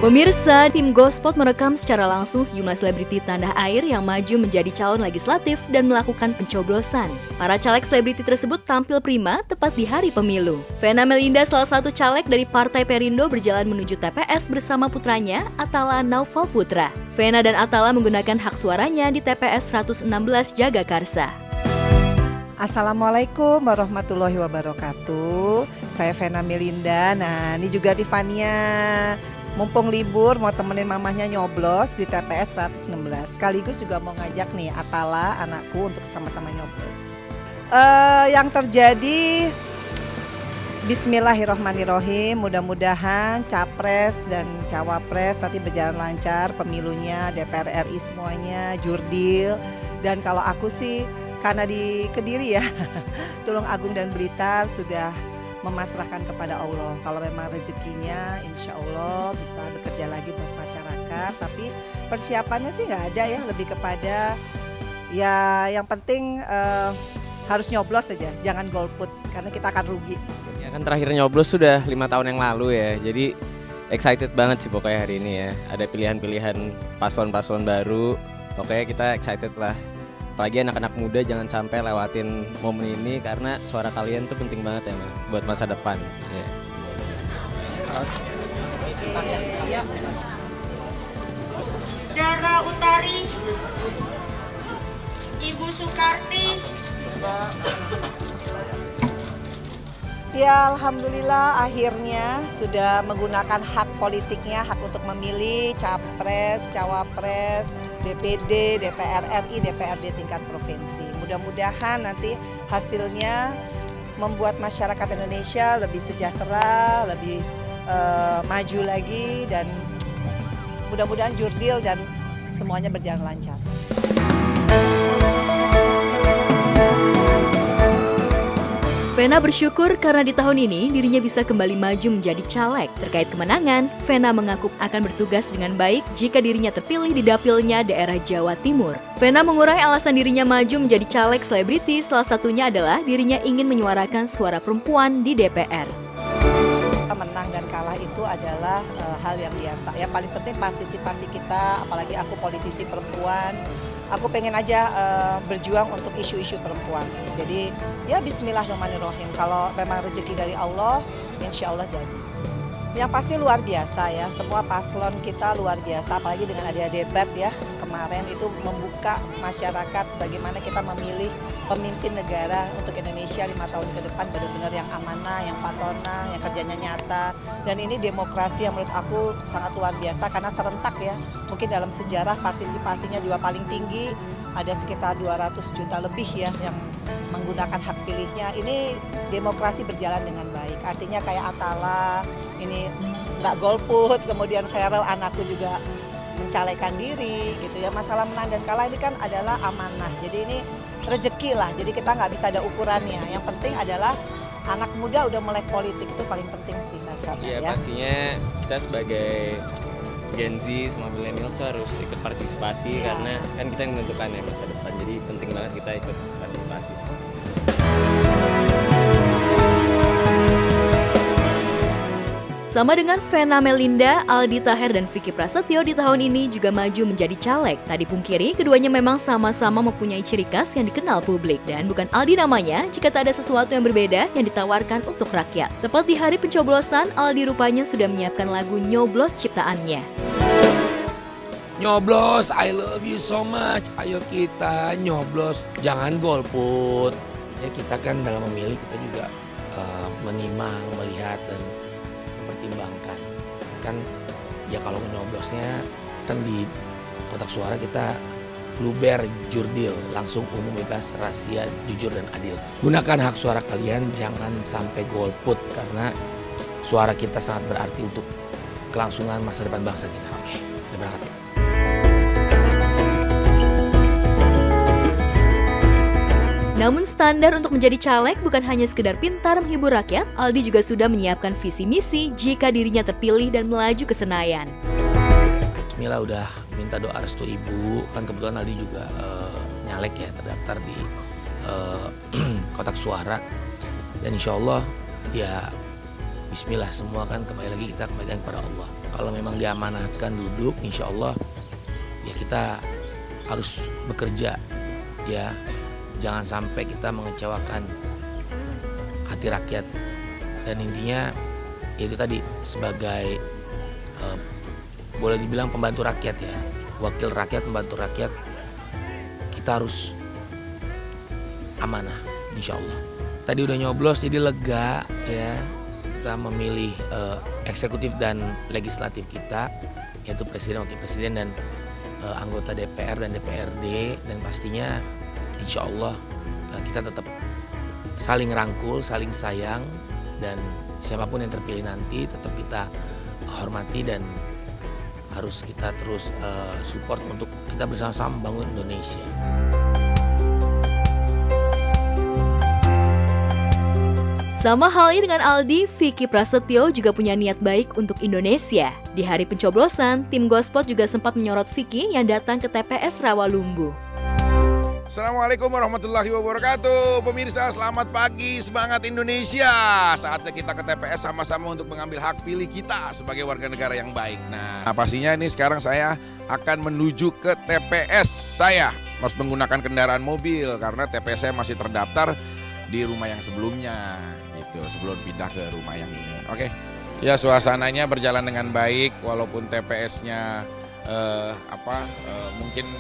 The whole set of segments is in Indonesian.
Pemirsa, tim Gospot merekam secara langsung sejumlah selebriti tanah air yang maju menjadi calon legislatif dan melakukan pencoblosan. Para caleg selebriti tersebut tampil prima tepat di hari pemilu. Vena Melinda, salah satu caleg dari Partai Perindo, berjalan menuju TPS bersama putranya, Atala Naufal Putra. Vena dan Atala menggunakan hak suaranya di TPS 116 Jagakarsa. Assalamualaikum warahmatullahi wabarakatuh. Saya Vena Melinda. Nah, ini juga Divania. Mumpung libur mau temenin mamahnya nyoblos di TPS 116. Sekaligus juga mau ngajak nih Atala anakku untuk sama-sama nyoblos. Yang terjadi, bismillahirrohmanirrohim, mudah-mudahan capres dan cawapres nanti berjalan lancar pemilunya, DPR RI semuanya, jurdil. Dan kalau aku sih karena di Kediri ya, Tulung Agung dan Blitar sudah memasrahkan kepada Allah. Kalau memang rezekinya insya Allah bisa bekerja lagi buat masyarakat. Tapi persiapannya sih nggak ada ya, lebih kepada ya yang penting harus nyoblos saja, jangan golput karena kita akan rugi. Ya kan terakhir nyoblos sudah 5 tahun yang lalu ya, jadi excited banget sih pokoknya hari ini ya. Ada pilihan-pilihan paslon-paslon baru, pokoknya kita excited lah. Apalagi anak-anak muda jangan sampai lewatin momen ini karena suara kalian tuh penting banget ya buat masa depan. Ya. Dara Utari, Ibu Sukarti. Ya alhamdulillah akhirnya sudah menggunakan hak politiknya, hak untuk memilih capres, cawapres, DPD, DPR RI, DPRD tingkat provinsi. Mudah-mudahan nanti hasilnya membuat masyarakat Indonesia lebih sejahtera, lebih maju lagi, dan mudah-mudahan jurdil dan semuanya berjalan lancar. Vena bersyukur karena di tahun ini dirinya bisa kembali maju menjadi caleg. Terkait kemenangan, Vena mengaku akan bertugas dengan baik jika dirinya terpilih di dapilnya daerah Jawa Timur. Vena mengurai alasan dirinya maju menjadi caleg selebriti, salah satunya adalah dirinya ingin menyuarakan suara perempuan di DPR. Menang dan kalah itu adalah hal yang biasa. Yang paling penting partisipasi kita, apalagi aku politisi perempuan. Aku pengen aja berjuang untuk isu-isu perempuan. Jadi ya bismillahirrahmanirrahim. Kalau memang rezeki dari Allah, insya Allah jadi. Yang pasti luar biasa ya, semua paslon kita luar biasa. Apalagi dengan ada debat ya, kemarin itu membuka masyarakat bagaimana kita memilih pemimpin negara untuk Indonesia 5 tahun ke depan, benar-benar yang amanah, yang fatona, yang kerjanya nyata. Dan ini demokrasi yang menurut aku sangat luar biasa karena serentak ya. Mungkin dalam sejarah partisipasinya juga paling tinggi, ada sekitar 200 juta lebih ya yang menggunakan hak pilihnya. Ini demokrasi berjalan dengan baik, artinya kayak Atala, ini nggak golput, kemudian Ferel anakku juga mencalekkan diri gitu ya. Masalah menang dan kalah ini kan adalah amanah, jadi ini rezeki lah, jadi kita nggak bisa ada ukurannya. Yang penting adalah anak muda udah melek politik, itu paling penting sih ya. Pastinya kita sebagai Gen Z sama milenial harus ikut partisipasi karena kan kita yang menentukan ya masa depan, jadi penting banget kita ikut partisipasi. Sama dengan Vena Melinda, Aldi Taher dan Vicky Prasetyo di tahun ini juga maju menjadi caleg. Tak dipungkiri, keduanya memang sama-sama mempunyai ciri khas yang dikenal publik. Dan bukan Aldi namanya jika tak ada sesuatu yang berbeda yang ditawarkan untuk rakyat. Tepat di hari pencoblosan, Aldi rupanya sudah menyiapkan lagu Nyoblos ciptaannya. Nyoblos, I love you so much. Ayo kita nyoblos, jangan golput. Ya kita kan dalam memilih kita juga menimang, melihat dan mempertimbangkan. Kan ya kalau nyoblosnya kan di kotak suara kita luber jurdil, langsung umum bebas rahasia jujur dan adil. Gunakan hak suara kalian, jangan sampai golput karena suara kita sangat berarti untuk kelangsungan masa depan bangsa kita. Oke, kita berangkat ya. Namun standar untuk menjadi caleg bukan hanya sekedar pintar menghibur rakyat, Aldi juga sudah menyiapkan visi misi jika dirinya terpilih dan melaju ke Senayan. Mila udah minta doa restu ibu, kan kebetulan Aldi juga nyalek ya, terdaftar di kotak suara. Dan insya Allah ya bismillah, semua kan kembali lagi kita kembalikan kepada Allah. kalau memang diamanatkan duduk, insya Allah ya kita harus bekerja ya, jangan sampai kita mengecewakan hati rakyat. Dan intinya yaitu tadi sebagai boleh dibilang pembantu rakyat ya, wakil rakyat, pembantu rakyat, kita harus amanah insya Allah. Tadi udah nyoblos jadi lega ya, kita memilih eksekutif dan legislatif kita, yaitu presiden, wakil presiden, dan anggota DPR dan DPRD, dan pastinya insya Allah kita tetap saling rangkul, saling sayang, dan siapapun yang terpilih nanti tetap kita hormati dan harus kita terus support untuk kita bersama-sama membangun Indonesia. Sama halnya dengan Aldi, Vicky Prasetyo juga punya niat baik untuk Indonesia. Di hari pencoblosan, tim Gospot juga sempat menyorot Vicky yang datang ke TPS Rawalumbu. Assalamualaikum warahmatullahi wabarakatuh. Pemirsa, selamat pagi, semangat Indonesia. Saatnya kita ke TPS sama-sama untuk mengambil hak pilih kita sebagai warga negara yang baik. Nah, pastinya ini sekarang saya akan menuju ke TPS saya. Harus menggunakan kendaraan mobil karena TPS saya masih terdaftar di rumah yang sebelumnya gitu, sebelum pindah ke rumah yang ini. Oke. Ya, suasananya berjalan dengan baik walaupun TPS-nya mungkin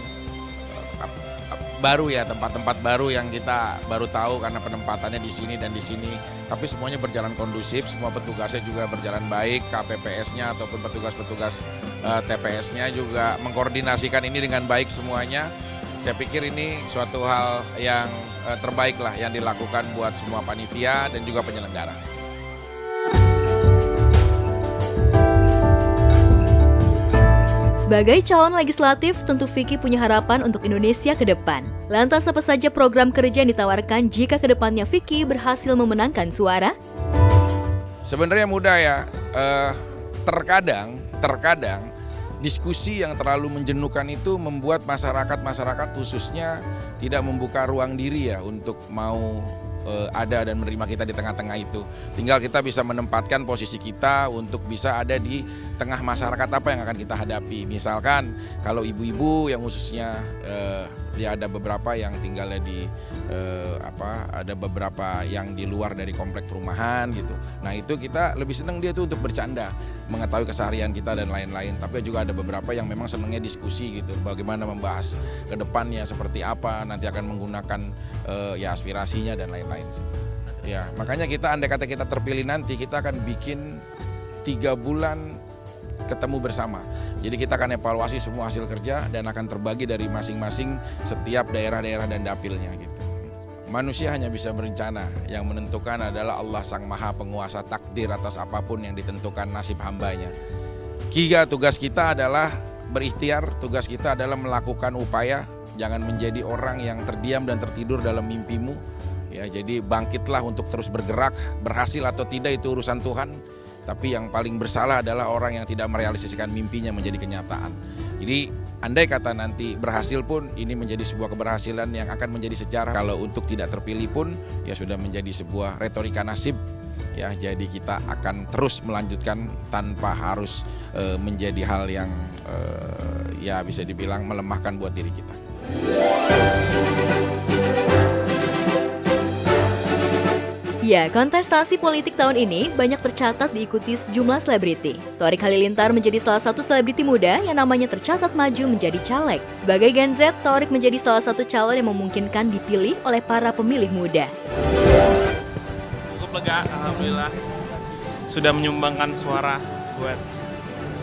baru ya, tempat-tempat baru yang kita baru tahu karena penempatannya di sini dan di sini. Tapi semuanya berjalan kondusif, semua petugasnya juga berjalan baik, KPPS-nya ataupun petugas-petugas TPS-nya juga mengkoordinasikan ini dengan baik semuanya. Saya pikir ini suatu hal yang terbaik lah yang dilakukan buat semua panitia dan juga penyelenggara. Sebagai calon legislatif, tentu Vicky punya harapan untuk Indonesia ke depan. Lantas apa saja program kerja yang ditawarkan jika ke depannya Vicky berhasil memenangkan suara? Sebenarnya mudah ya, terkadang diskusi yang terlalu menjenuhkan itu membuat masyarakat khususnya tidak membuka ruang diri ya untuk mau ada dan menerima kita di tengah-tengah itu. Tinggal kita bisa menempatkan posisi kita untuk bisa ada di tengah masyarakat apa yang akan kita hadapi. Misalkan kalau ibu-ibu yang khususnya ya ada beberapa yang tinggalnya di ada beberapa yang di luar dari komplek perumahan gitu. Nah itu kita lebih senang dia tuh untuk bercanda, mengetahui keseharian kita dan lain-lain. Tapi juga ada beberapa yang memang senangnya diskusi gitu, bagaimana membahas ke depannya seperti apa, nanti akan menggunakan ya aspirasinya dan lain-lain sih. Ya makanya kita andai kata kita terpilih nanti, kita akan bikin 3 bulan ketemu bersama. Jadi kita akan evaluasi semua hasil kerja dan akan terbagi dari masing-masing setiap daerah-daerah dan dapilnya gitu. Manusia hanya bisa berencana, yang menentukan adalah Allah Sang Maha Penguasa takdir atas apapun yang ditentukan nasib hambanya. Tugas kita adalah berikhtiar, tugas kita adalah melakukan upaya, jangan menjadi orang yang terdiam dan tertidur dalam mimpimu. Ya, jadi bangkitlah untuk terus bergerak, berhasil atau tidak itu urusan Tuhan. Tapi yang paling bersalah adalah orang yang tidak merealisasikan mimpinya menjadi kenyataan. Jadi andai kata nanti berhasil pun ini menjadi sebuah keberhasilan yang akan menjadi sejarah. Kalau untuk tidak terpilih pun ya sudah menjadi sebuah retorika nasib. Ya, jadi kita akan terus melanjutkan tanpa harus menjadi hal yang ya bisa dibilang melemahkan buat diri kita. Ya, kontestasi politik tahun ini banyak tercatat diikuti sejumlah selebriti. Thorik Halilintar menjadi salah satu selebriti muda yang namanya tercatat maju menjadi caleg. Sebagai Gen Z, Thorik menjadi salah satu calon yang memungkinkan dipilih oleh para pemilih muda. Cukup lega, alhamdulillah. Sudah menyumbangkan suara buat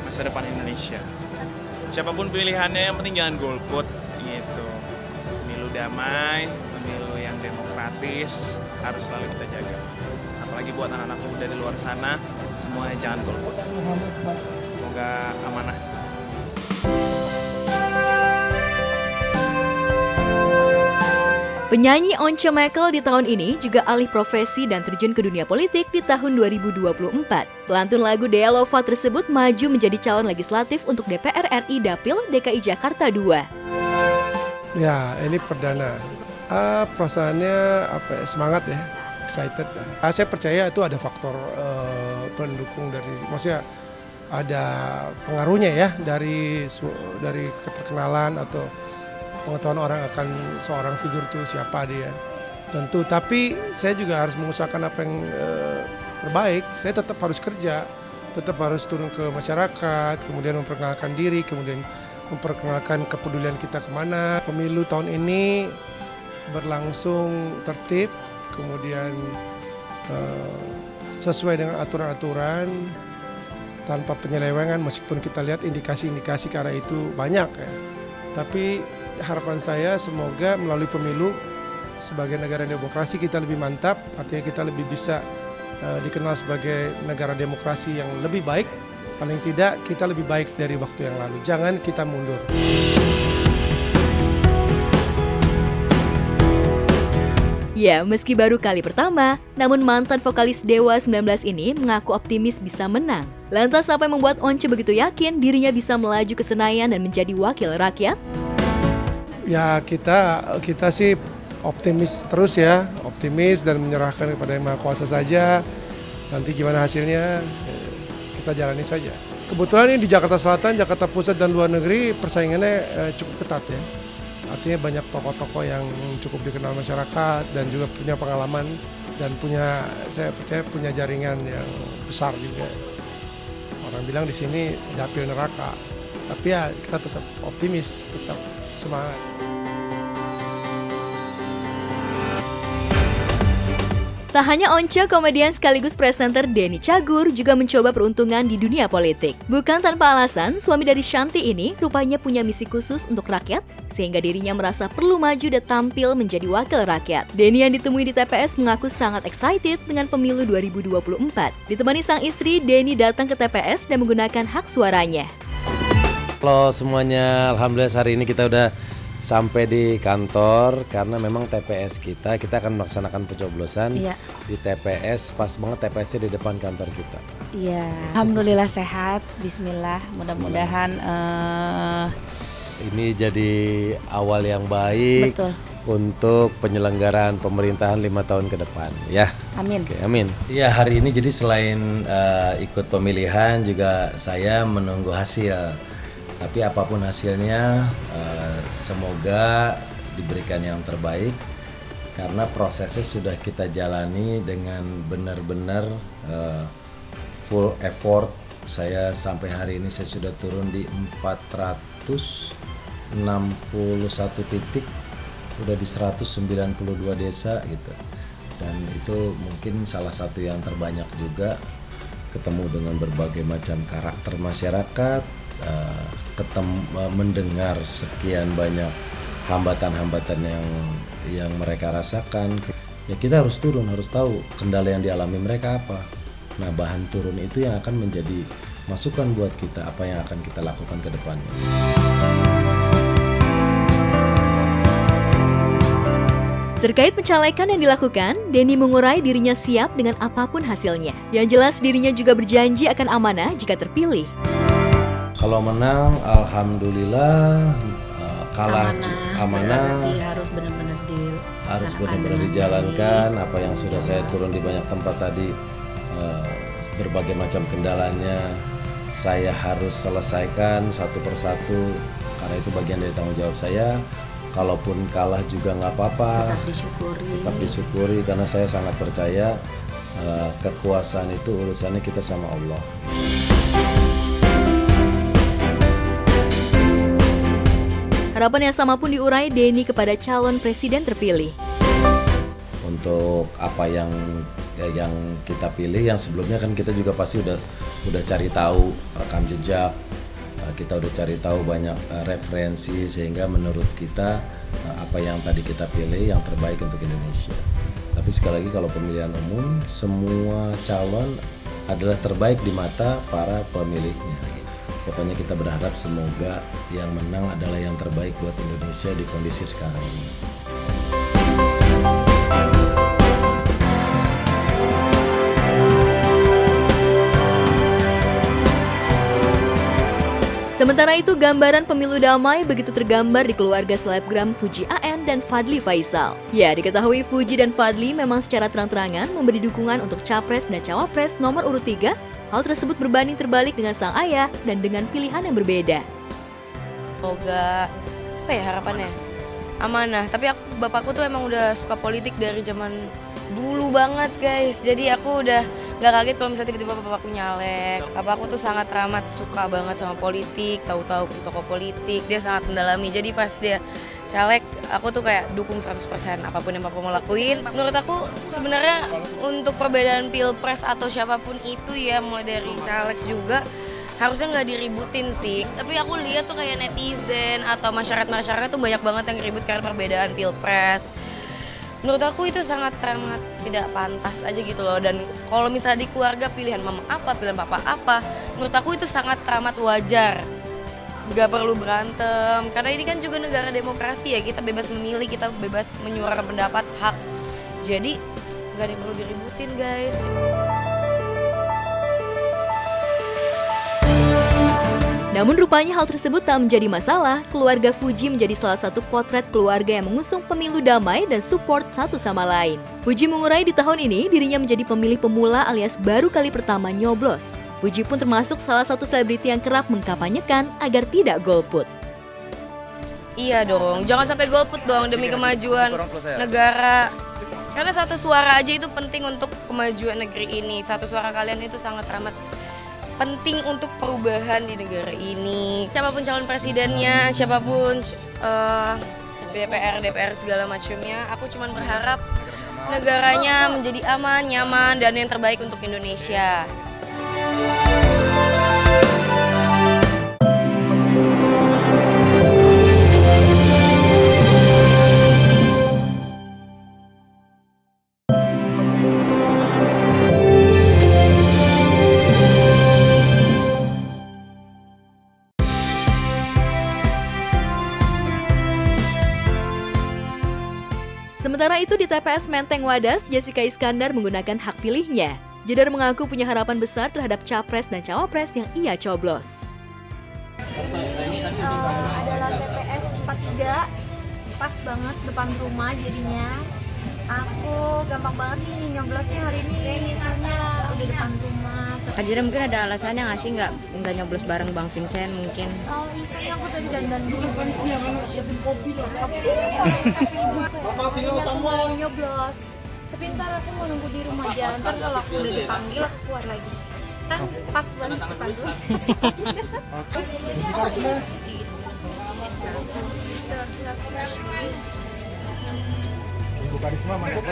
masa depan Indonesia. Siapapun pilihannya, yang penting jangan golput gitu. Pemilu damai, pemilu yang demokratis harus selalu kita jaga. Apalagi buat anak-anak muda di luar sana, semuanya jangan golput. Semoga amanah. Penyanyi Once Michael di tahun ini juga alih profesi dan terjun ke dunia politik di tahun 2024. Pelantun lagu Dea Lova tersebut maju menjadi calon legislatif untuk DPR RI Dapil DKI Jakarta II. Ya, ini perdana. Perasaannya semangat ya, excited. Saya percaya itu ada faktor pendukung dari, maksudnya ada pengaruhnya ya dari keterkenalan atau pengetahuan orang akan seorang figur itu siapa dia. Tentu, tapi saya juga harus mengusahakan apa yang terbaik. Saya tetap harus kerja, tetap harus turun ke masyarakat, kemudian memperkenalkan diri, kemudian memperkenalkan kepedulian kita kemana. Pemilu tahun ini berlangsung tertib, kemudian sesuai dengan aturan-aturan, tanpa penyelewengan, meskipun kita lihat indikasi-indikasi ke arah itu banyak ya. Tapi harapan saya semoga melalui pemilu sebagai negara demokrasi kita lebih mantap, artinya kita lebih bisa dikenal sebagai negara demokrasi yang lebih baik. Paling tidak kita lebih baik dari waktu yang lalu. Jangan kita mundur. Ya, meski baru kali pertama, namun mantan vokalis Dewa 19 ini mengaku optimis bisa menang. Lantas apa yang membuat Once begitu yakin dirinya bisa melaju ke Senayan dan menjadi wakil rakyat? Ya kita sih optimis terus ya, optimis dan menyerahkan kepada Yang Maha Kuasa saja. Nanti gimana hasilnya kita jalani saja. Kebetulan ini di Jakarta Selatan, Jakarta Pusat dan luar negeri persaingannya cukup ketat ya. Artinya banyak tokoh-tokoh yang cukup dikenal masyarakat dan juga punya pengalaman dan saya percaya punya jaringan yang besar juga. Orang bilang di sini dapil neraka, tapi ya kita tetap optimis, tetap semangat. Tak hanya Once, komedian sekaligus presenter Denny Cagur juga mencoba peruntungan di dunia politik. Bukan tanpa alasan, suami dari Shanti ini rupanya punya misi khusus untuk rakyat, sehingga dirinya merasa perlu maju dan tampil menjadi wakil rakyat. Denny yang ditemui di TPS mengaku sangat excited dengan pemilu 2024. Ditemani sang istri, Denny datang ke TPS dan menggunakan hak suaranya. Halo semuanya, alhamdulillah hari ini kita udah sampai di kantor karena memang TPS kita akan melaksanakan pencoblosan di TPS, pas banget TPS-nya di depan kantor kita. Iya, alhamdulillah sehat, bismillah, mudah-mudahan ini jadi awal yang baik. Betul. Untuk penyelenggaraan pemerintahan 5 tahun ke depan ya. Amin. Oke, amin. Iya, hari ini jadi selain ikut pemilihan juga saya menunggu hasil. Tapi apapun hasilnya, semoga diberikan yang terbaik karena prosesnya sudah kita jalani dengan benar-benar full effort. Saya sampai hari ini saya sudah turun di 461 titik, udah di 192 desa gitu. Dan itu mungkin salah satu yang terbanyak juga, ketemu dengan berbagai macam karakter masyarakat, mendengar sekian banyak hambatan-hambatan yang mereka rasakan. Ya kita harus turun, harus tahu kendala yang dialami mereka apa. Nah, bahan turun itu yang akan menjadi masukan buat kita apa yang akan kita lakukan ke depannya. Terkait pencalekan yang dilakukan, Denny mengurai dirinya siap dengan apapun hasilnya. Yang jelas dirinya juga berjanji akan amanah jika terpilih. Kalau menang, alhamdulillah. Kalah amanah. Harus benar-benar dijalankan. Apa yang sudah saya turun di banyak tempat tadi, berbagai macam kendalanya, saya harus selesaikan satu persatu. Karena itu bagian dari tanggung jawab saya. Kalaupun kalah juga nggak apa-apa. Tetap disyukuri karena saya sangat percaya kekuasaan itu urusannya kita sama Allah. Harapan yang sama pun diurai Denny kepada calon presiden terpilih. Untuk apa yang kita pilih, yang sebelumnya kan kita juga pasti udah cari tahu rekam jejak, kita udah cari tahu banyak referensi sehingga menurut kita apa yang tadi kita pilih yang terbaik untuk Indonesia. Tapi sekali lagi kalau pemilihan umum semua calon adalah terbaik di mata para pemilihnya. Pokoknya kita berharap semoga yang menang adalah yang terbaik buat Indonesia di kondisi sekarang ini. Sementara itu, gambaran pemilu damai begitu tergambar di keluarga selebgram Fuji AN dan Fadly Faisal. Ya, diketahui Fuji dan Fadly memang secara terang-terangan memberi dukungan untuk Capres dan Cawapres nomor urut 3, Hal tersebut berbanding terbalik dengan sang ayah dan dengan pilihan yang berbeda. Semoga, apa ya harapannya? Amanah, tapi bapakku tuh emang udah suka politik dari zaman dulu banget guys. Jadi aku udah gak kaget kalau misalnya tiba-tiba bapakku nyalek. Bapakku tuh sangat teramat suka banget sama politik, tahu-tahu tokoh politik, dia sangat mendalami. Jadi pas dia caleg, aku tuh kayak dukung 100% apapun yang bapak mau lakuin. Menurut aku sebenarnya untuk perbedaan pilpres atau siapapun itu ya, mulai dari caleg juga, harusnya nggak diributin sih. Tapi aku lihat tuh kayak netizen atau masyarakat tuh banyak banget yang ribut karena perbedaan pilpres. Menurut aku itu sangat teramat tidak pantas aja gitu loh. Dan kalau misalnya di keluarga pilihan mama apa, pilihan papa apa, menurut aku itu sangat teramat wajar. Gak perlu berantem, karena ini kan juga negara demokrasi ya, kita bebas memilih, kita bebas menyuarakan pendapat, hak. Jadi gak ada yang perlu diributin guys. Namun rupanya hal tersebut tak menjadi masalah. Keluarga Fuji menjadi salah satu potret keluarga yang mengusung pemilu damai dan support satu sama lain. Fuji mengurai di tahun ini dirinya menjadi pemilih pemula alias baru kali pertama nyoblos. Fuji pun termasuk salah satu selebriti yang kerap mengkampanyekan agar tidak golput. Iya dong, jangan sampai golput dong demi kemajuan negara. Karena satu suara aja itu penting untuk kemajuan negeri ini. Satu suara kalian itu sangat amat penting untuk perubahan di negara ini. Siapapun calon presidennya, siapapun DPR segala macamnya, aku cuma berharap negaranya menjadi aman, nyaman, dan yang terbaik untuk Indonesia. Sementara itu di TPS Menteng Wadas, Jessica Iskandar menggunakan hak pilihnya. Jedar mengaku punya harapan besar terhadap capres dan cawapres yang ia coblos. Adalah TPS 43, pas banget depan rumah jadinya. Aku gampang banget nih nyoblosnya hari ini, soalnya udah depan rumah. Kak Jira mungkin ada alasannya nggak sih nggak nyoblos bareng Bang Vincent mungkin? Oh, misalnya aku tadi dandan dulu. Mau nyoblos. Tapi ntar aku mau nunggu di rumah aja. Ntar kalau aku udah dipanggil aku keluar lagi. Kan pas banget depan rumah. Ibu Karisma masuk.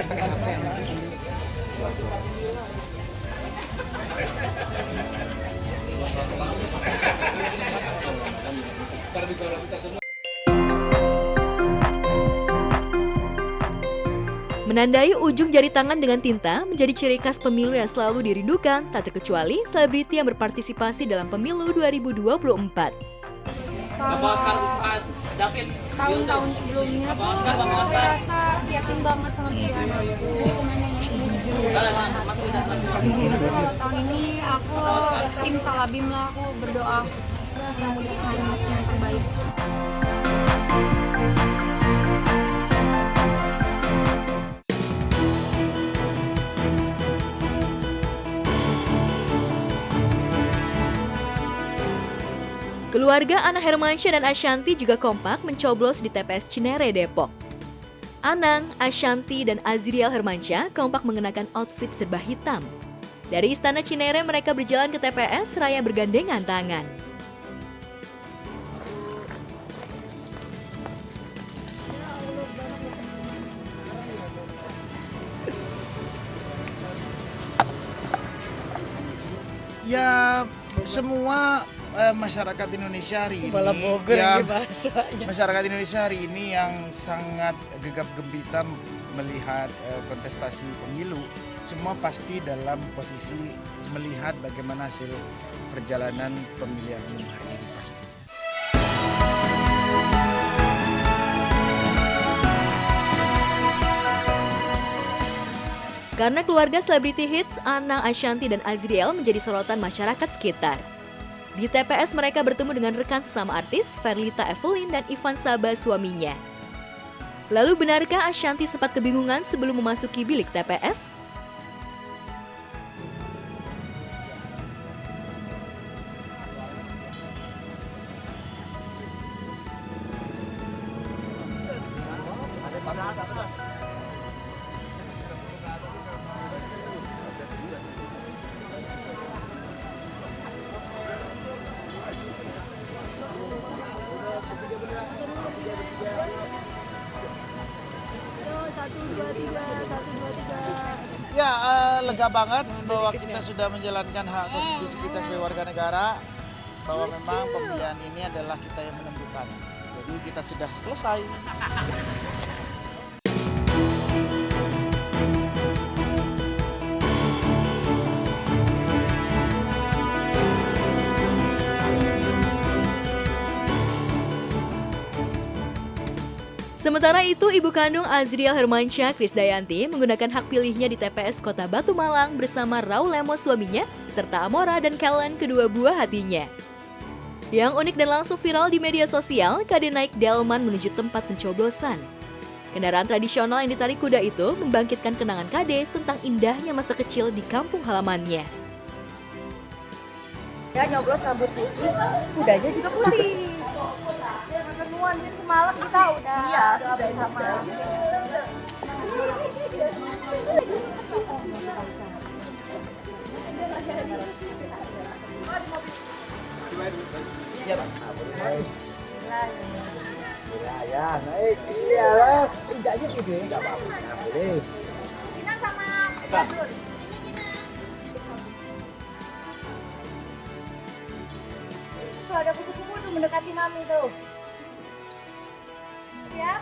Menandai ujung jari tangan dengan tinta menjadi ciri khas pemilu yang selalu dirindukan, tak terkecuali selebriti yang berpartisipasi dalam pemilu 2024. Tahun-tahun sebelumnya tuh aku merasa yakin banget sama pilihan aku. Tahun ini aku simsalabim lah, aku berdoa mudah-mudahan yang terbaik. Keluarga Anang Hermansyah dan Ashanty juga kompak mencoblos di TPS Cinere, Depok. Anang, Ashanty, dan Azriel Hermansyah kompak mengenakan outfit serba hitam. Dari Istana Cinere mereka berjalan ke TPS raya bergandengan tangan. Ya, semua masyarakat Indonesia hari ini masyarakat Indonesia hari ini yang sangat gegap gempita melihat kontestasi pemilu, semua pasti dalam posisi melihat bagaimana hasil perjalanan pemilihan umum hari ini pasti. Karena keluarga selebriti hits, Anang, Ashanty, dan Azriel menjadi sorotan masyarakat sekitar. Di TPS mereka bertemu dengan rekan sesama artis, Verlita Evelyn dan Ivan Saba suaminya. Lalu benarkah Ashanty sempat kebingungan sebelum memasuki bilik TPS? Ya, lega banget bahwa kita sudah menjalankan hak konstitusi kita sebagai warga negara, bahwa memang pemilihan ini adalah kita yang menentukan. Jadi kita sudah selesai. Sementara itu, ibu kandung Azriel Hermansyah, Krisdayanti, menggunakan hak pilihnya di TPS Kota Batu Malang bersama Raul Lemos suaminya, serta Amora dan Kellen kedua buah hatinya. Yang unik dan langsung viral di media sosial, Kade naik delman menuju tempat pencoblosan. Kendaraan tradisional yang ditarik kuda itu membangkitkan kenangan Kade tentang indahnya masa kecil di kampung halamannya. Ya nyoblos rambut putih, kudanya juga putih. Ketemuan kan semalam kita udah sudah bersama. Iya, Pak. Ya, naik. Iya lah. Injaknya gitu. Enggak apa-apa. Boleh. Cina sama Badrun. Tuh ada kupu-kupu tuh mendekati mami tuh. Siap?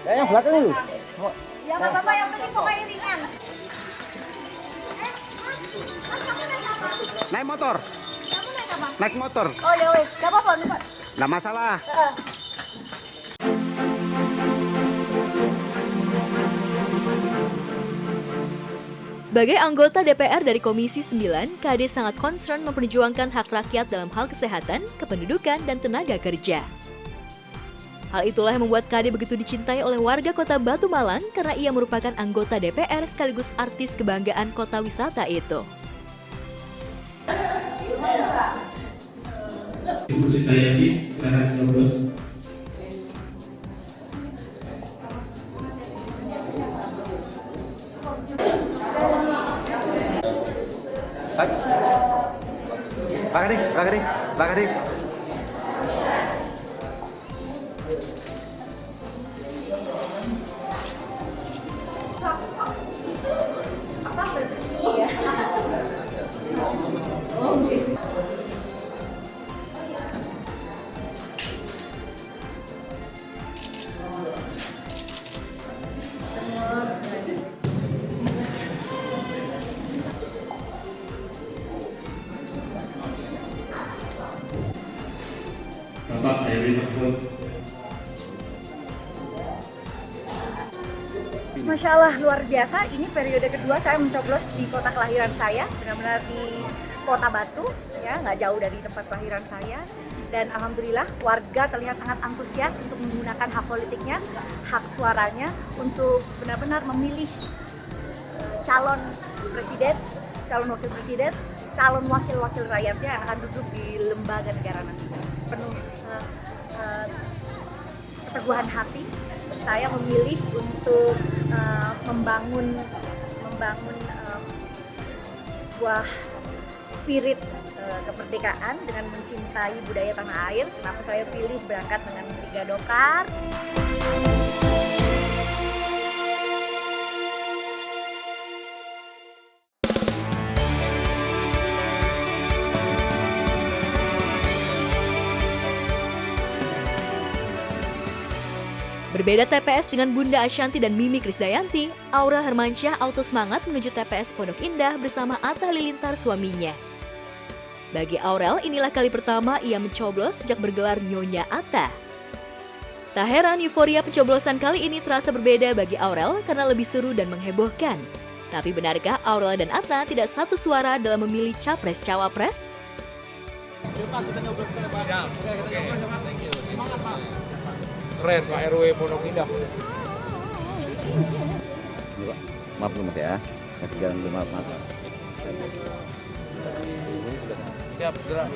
Ya, yang belakang dulu. Ya nggak apa-apa, yang penting pokoknya ringan. Naik motor. Kamu naik apa? Naik motor. Oh ya wes, nggak apa-apa. Nggak masalah. Sebagai anggota DPR dari Komisi 9, Kade sangat concern memperjuangkan hak rakyat dalam hal kesehatan, kependudukan, dan tenaga kerja. Hal itulah yang membuat Kade begitu dicintai oleh warga Kota Batu Malang karena ia merupakan anggota DPR sekaligus artis kebanggaan kota wisata itu. Ibu Krisdayanti sekarang coblos. Pak Kade. Bapak Heri Mahmud. Masya Allah, luar biasa. Ini periode kedua saya mencoblos di kota kelahiran saya, benar-benar di Kota Batu, ya, nggak jauh dari tempat kelahiran saya. Dan alhamdulillah warga terlihat sangat antusias untuk menggunakan hak politiknya, hak suaranya untuk benar-benar memilih calon presiden, calon wakil presiden, calon wakil-wakil rakyatnya yang akan duduk di lembaga negara nanti. Penuh keteguhan hati, saya memilih untuk membangun sebuah spirit kemerdekaan dengan mencintai budaya tanah air. Kenapa saya pilih berangkat dengan 3 dokar? Berbeda TPS dengan Bunda Ashanti dan Mimi Krisdayanti, Aurel Hermansyah auto semangat menuju TPS Pondok Indah bersama Atta Halilintar suaminya. Bagi Aurel, inilah kali pertama ia mencoblos sejak bergelar Nyonya Atta. Tak heran euforia pencoblosan kali ini terasa berbeda bagi Aurel karena lebih seru dan menghebohkan. Tapi benarkah Aurel dan Atta tidak satu suara dalam memilih capres-cawapres? Keren Pak RW Pondok Indah. Maaf dulu Mas ya, kasih jalan dulu, maaf. Siap, gerak.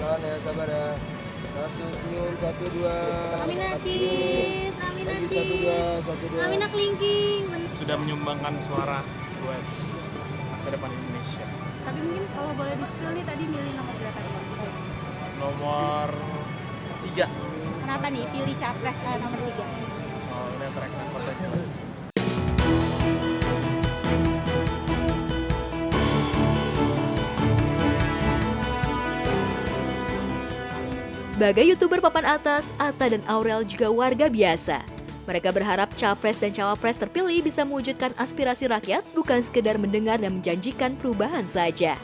Jalan ya, sabar ya. Satu, dua. Amina cheese, Amina cheese. Amina kelingking. Sudah menyumbangkan suara buat masa depan Indonesia. Tapi mungkin kalau boleh di-spill nih tadi milih nomor berapa nih? Nomor 3. Kenapa nih pilih capres nomor 3? Soalnya track recordnya jelas. Sebagai YouTuber papan atas, Atta dan Aurel juga warga biasa. Mereka berharap capres dan cawapres terpilih bisa mewujudkan aspirasi rakyat, bukan sekedar mendengar dan menjanjikan perubahan saja.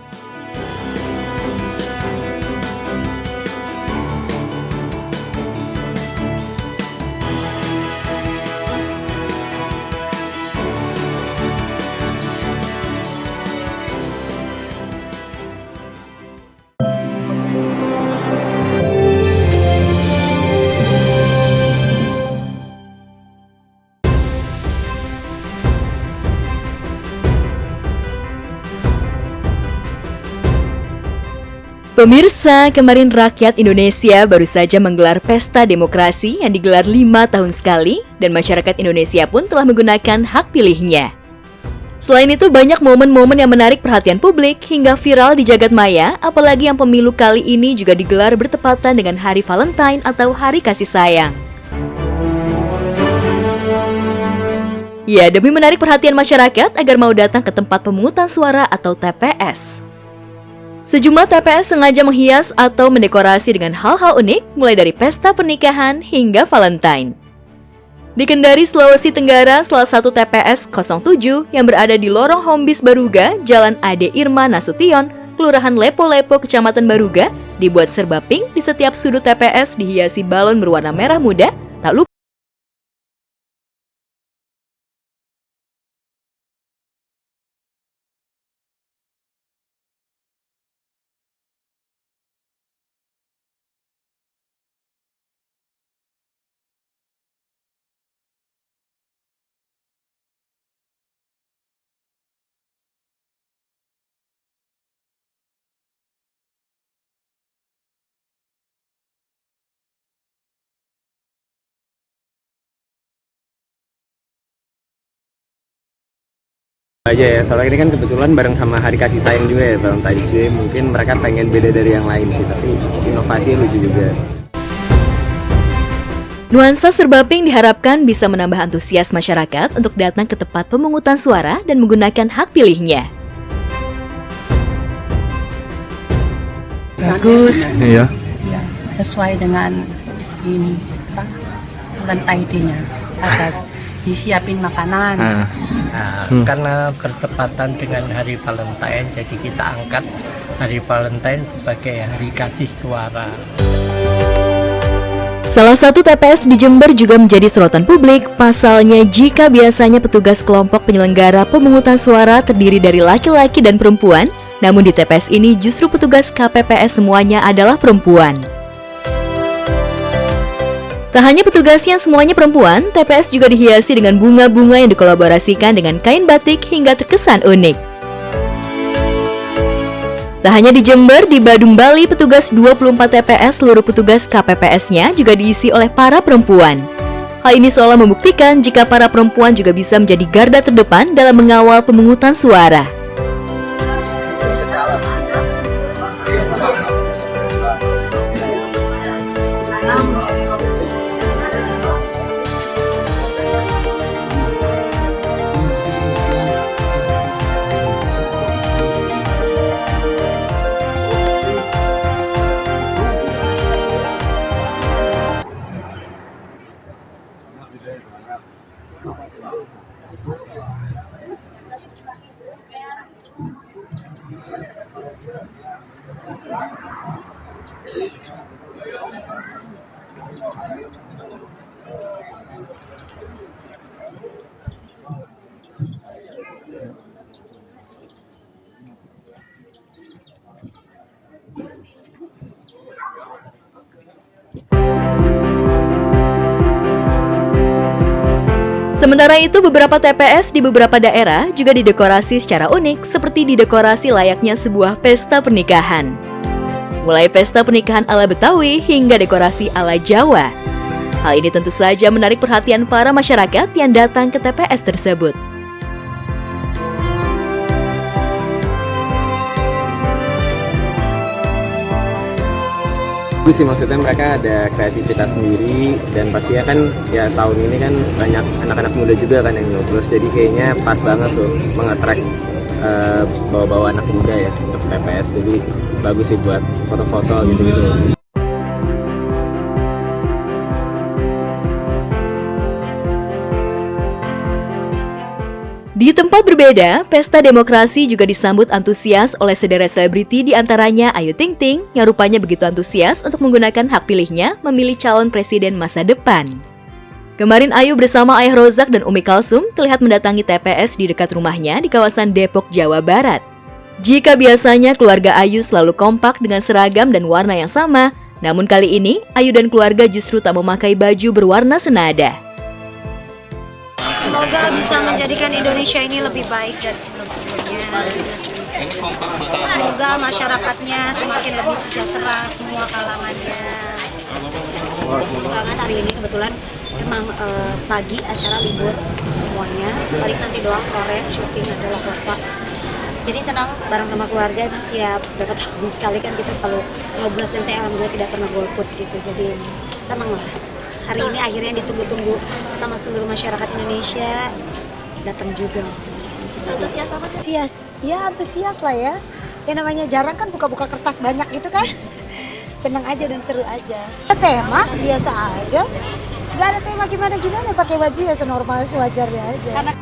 Pemirsa, kemarin rakyat Indonesia baru saja menggelar pesta demokrasi yang digelar 5 tahun sekali dan masyarakat Indonesia pun telah menggunakan hak pilihnya. Selain itu banyak momen-momen yang menarik perhatian publik hingga viral di jagat maya, apalagi yang pemilu kali ini juga digelar bertepatan dengan Hari Valentine atau Hari Kasih Sayang. Ya, demi menarik perhatian masyarakat agar mau datang ke tempat pemungutan suara atau TPS. Sejumlah TPS sengaja menghias atau mendekorasi dengan hal-hal unik, mulai dari pesta pernikahan hingga Valentine. Di Kendari, Sulawesi Tenggara, salah satu TPS 07 yang berada di lorong Hombis Baruga, Jalan Ade Irma Nasution, Kelurahan Lepo-Lepo, Kecamatan Baruga, dibuat serba pink di setiap sudut TPS dihiasi balon berwarna merah muda, tak lupa aja ya, soalnya ini kan kebetulan bareng sama Hari Kasih Sayang juga ya, Valentine's Day. Mungkin mereka pengen beda dari yang lain sih, tapi inovasinya lucu juga. Nuansa serba pink diharapkan bisa menambah antusias masyarakat untuk datang ke tempat pemungutan suara dan menggunakan hak pilihnya. Bagus. Iya. Ya, sesuai dengan ini Valentine Day-nya. Ada disiapin makanan. Karena bertepatan dengan Hari Valentine, jadi kita angkat Hari Valentine sebagai Hari Kasih Suara. Salah satu TPS di Jember juga menjadi sorotan publik. Pasalnya, jika biasanya petugas kelompok penyelenggara pemungutan suara terdiri dari laki-laki dan perempuan, namun di TPS ini justru petugas KPPS semuanya adalah perempuan. Tak hanya petugasnya semuanya perempuan, TPS juga dihiasi dengan bunga-bunga yang dikolaborasikan dengan kain batik hingga terkesan unik. Tak hanya di Jember, di Badung, Bali, petugas 24 TPS seluruh petugas KPPS-nya juga diisi oleh para perempuan. Hal ini seolah membuktikan jika para perempuan juga bisa menjadi garda terdepan dalam mengawal pemungutan suara. Sementara itu, beberapa TPS di beberapa daerah juga didekorasi secara unik seperti didekorasi layaknya sebuah pesta pernikahan. mulai pesta pernikahan ala Betawi hingga dekorasi ala Jawa. Hal ini tentu saja menarik perhatian para masyarakat yang datang ke TPS tersebut. Bagus sih, maksudnya mereka ada kreativitas sendiri dan pastinya kan ya tahun ini kan banyak anak-anak muda juga kan yang nyoblos, jadi kayaknya pas banget tuh mengattract bawa-bawa anak muda ya untuk TPS, jadi bagus sih buat foto-foto gitu-gitu. Di tempat berbeda, pesta demokrasi juga disambut antusias oleh sederet selebriti, di antaranya Ayu Ting Ting yang rupanya begitu antusias untuk menggunakan hak pilihnya memilih calon presiden masa depan. Kemarin Ayu bersama Ayah Rozak dan Umi Kalsum terlihat mendatangi TPS di dekat rumahnya di kawasan Depok, Jawa Barat. Jika biasanya keluarga Ayu selalu kompak dengan seragam dan warna yang sama, namun kali ini Ayu dan keluarga justru tak memakai baju berwarna senada. Semoga bisa menjadikan Indonesia ini lebih baik dari sebelum-sebelumnya. Semoga masyarakatnya semakin lebih sejahtera, semua kalangannya. Banget hari ini kebetulan memang pagi acara libur semuanya. Paling nanti doang sore syuting adalah Bapak. Jadi senang bareng sama keluarga, emang setiap berapa tahun sekali kan kita selalu nyoblos dan saya alhamdulillah tidak pernah golput gitu. Jadi senang lah. Hari ini akhirnya ditunggu-tunggu sama seluruh masyarakat Indonesia datang juga. Antusias apa sih? Antusias, ya antusias lah ya. Ya namanya jarang kan buka-buka kertas banyak gitu kan. Senang aja dan seru aja. Tema biasa aja. Gak ada tema gimana-gimana, pakai baju ya senormal sewajarnya aja.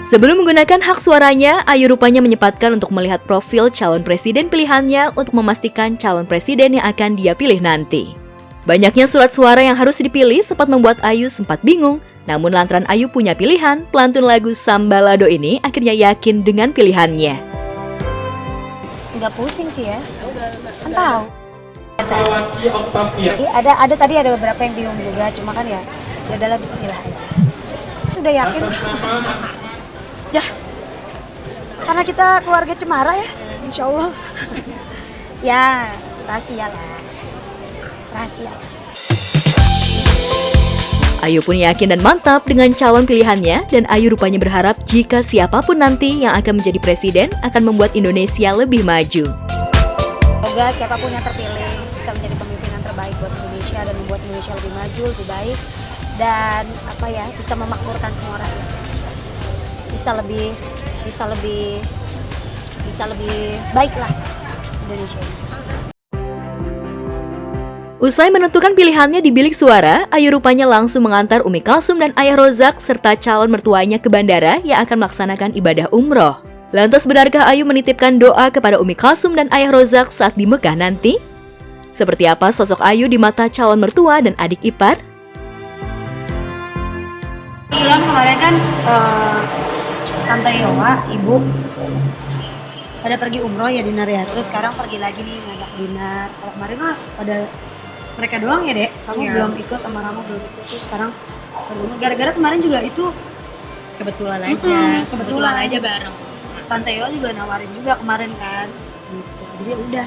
Sebelum menggunakan hak suaranya, Ayu rupanya menyempatkan untuk melihat profil calon presiden pilihannya untuk memastikan calon presiden yang akan dia pilih nanti. Banyaknya surat suara yang harus dipilih sempat membuat Ayu sempat bingung, namun lantaran Ayu punya pilihan, pelantun lagu Sambalado ini akhirnya yakin dengan pilihannya. Nggak pusing sih ya, kan tahu. Ada tadi ada beberapa yang bingung juga, cuma kan ya adalah bismillah aja. Sudah yakin. Ya, karena kita keluarga Cemara ya, insya Allah. Ya, rahasia lah. Rahasia. Ayu pun yakin dan mantap dengan calon pilihannya, dan Ayu rupanya berharap jika siapapun nanti yang akan menjadi presiden akan membuat Indonesia lebih maju. Semoga siapapun yang terpilih bisa menjadi pemimpin yang terbaik buat Indonesia dan membuat Indonesia lebih maju, lebih baik, dan bisa memakmurkan semua rakyat. Bisa lebih baik lah Indonesia. Usai menentukan pilihannya di bilik suara, Ayu rupanya langsung mengantar Umi Kalsum dan Ayah Rozak serta calon mertuanya ke bandara yang akan melaksanakan ibadah umroh. Lantas benarkah Ayu menitipkan doa kepada Umi Kalsum dan Ayah Rozak saat di Mekah nanti? Seperti apa sosok Ayu di mata calon mertua dan adik ipar? Kebetulan kemarin kan Tante Yowa, Ibu, pada pergi umroh ya Dinar ya, terus sekarang pergi lagi nih ngajak Dinar. Kalau kemarin mah pada mereka doang ya Dek, kamu belum ikut, sama Rama belum ikut, terus sekarang gara-gara kemarin juga itu kebetulan aja, kebetulan aja bareng. Tante Yowa juga nawarin juga kemarin kan, gitu. Jadi udah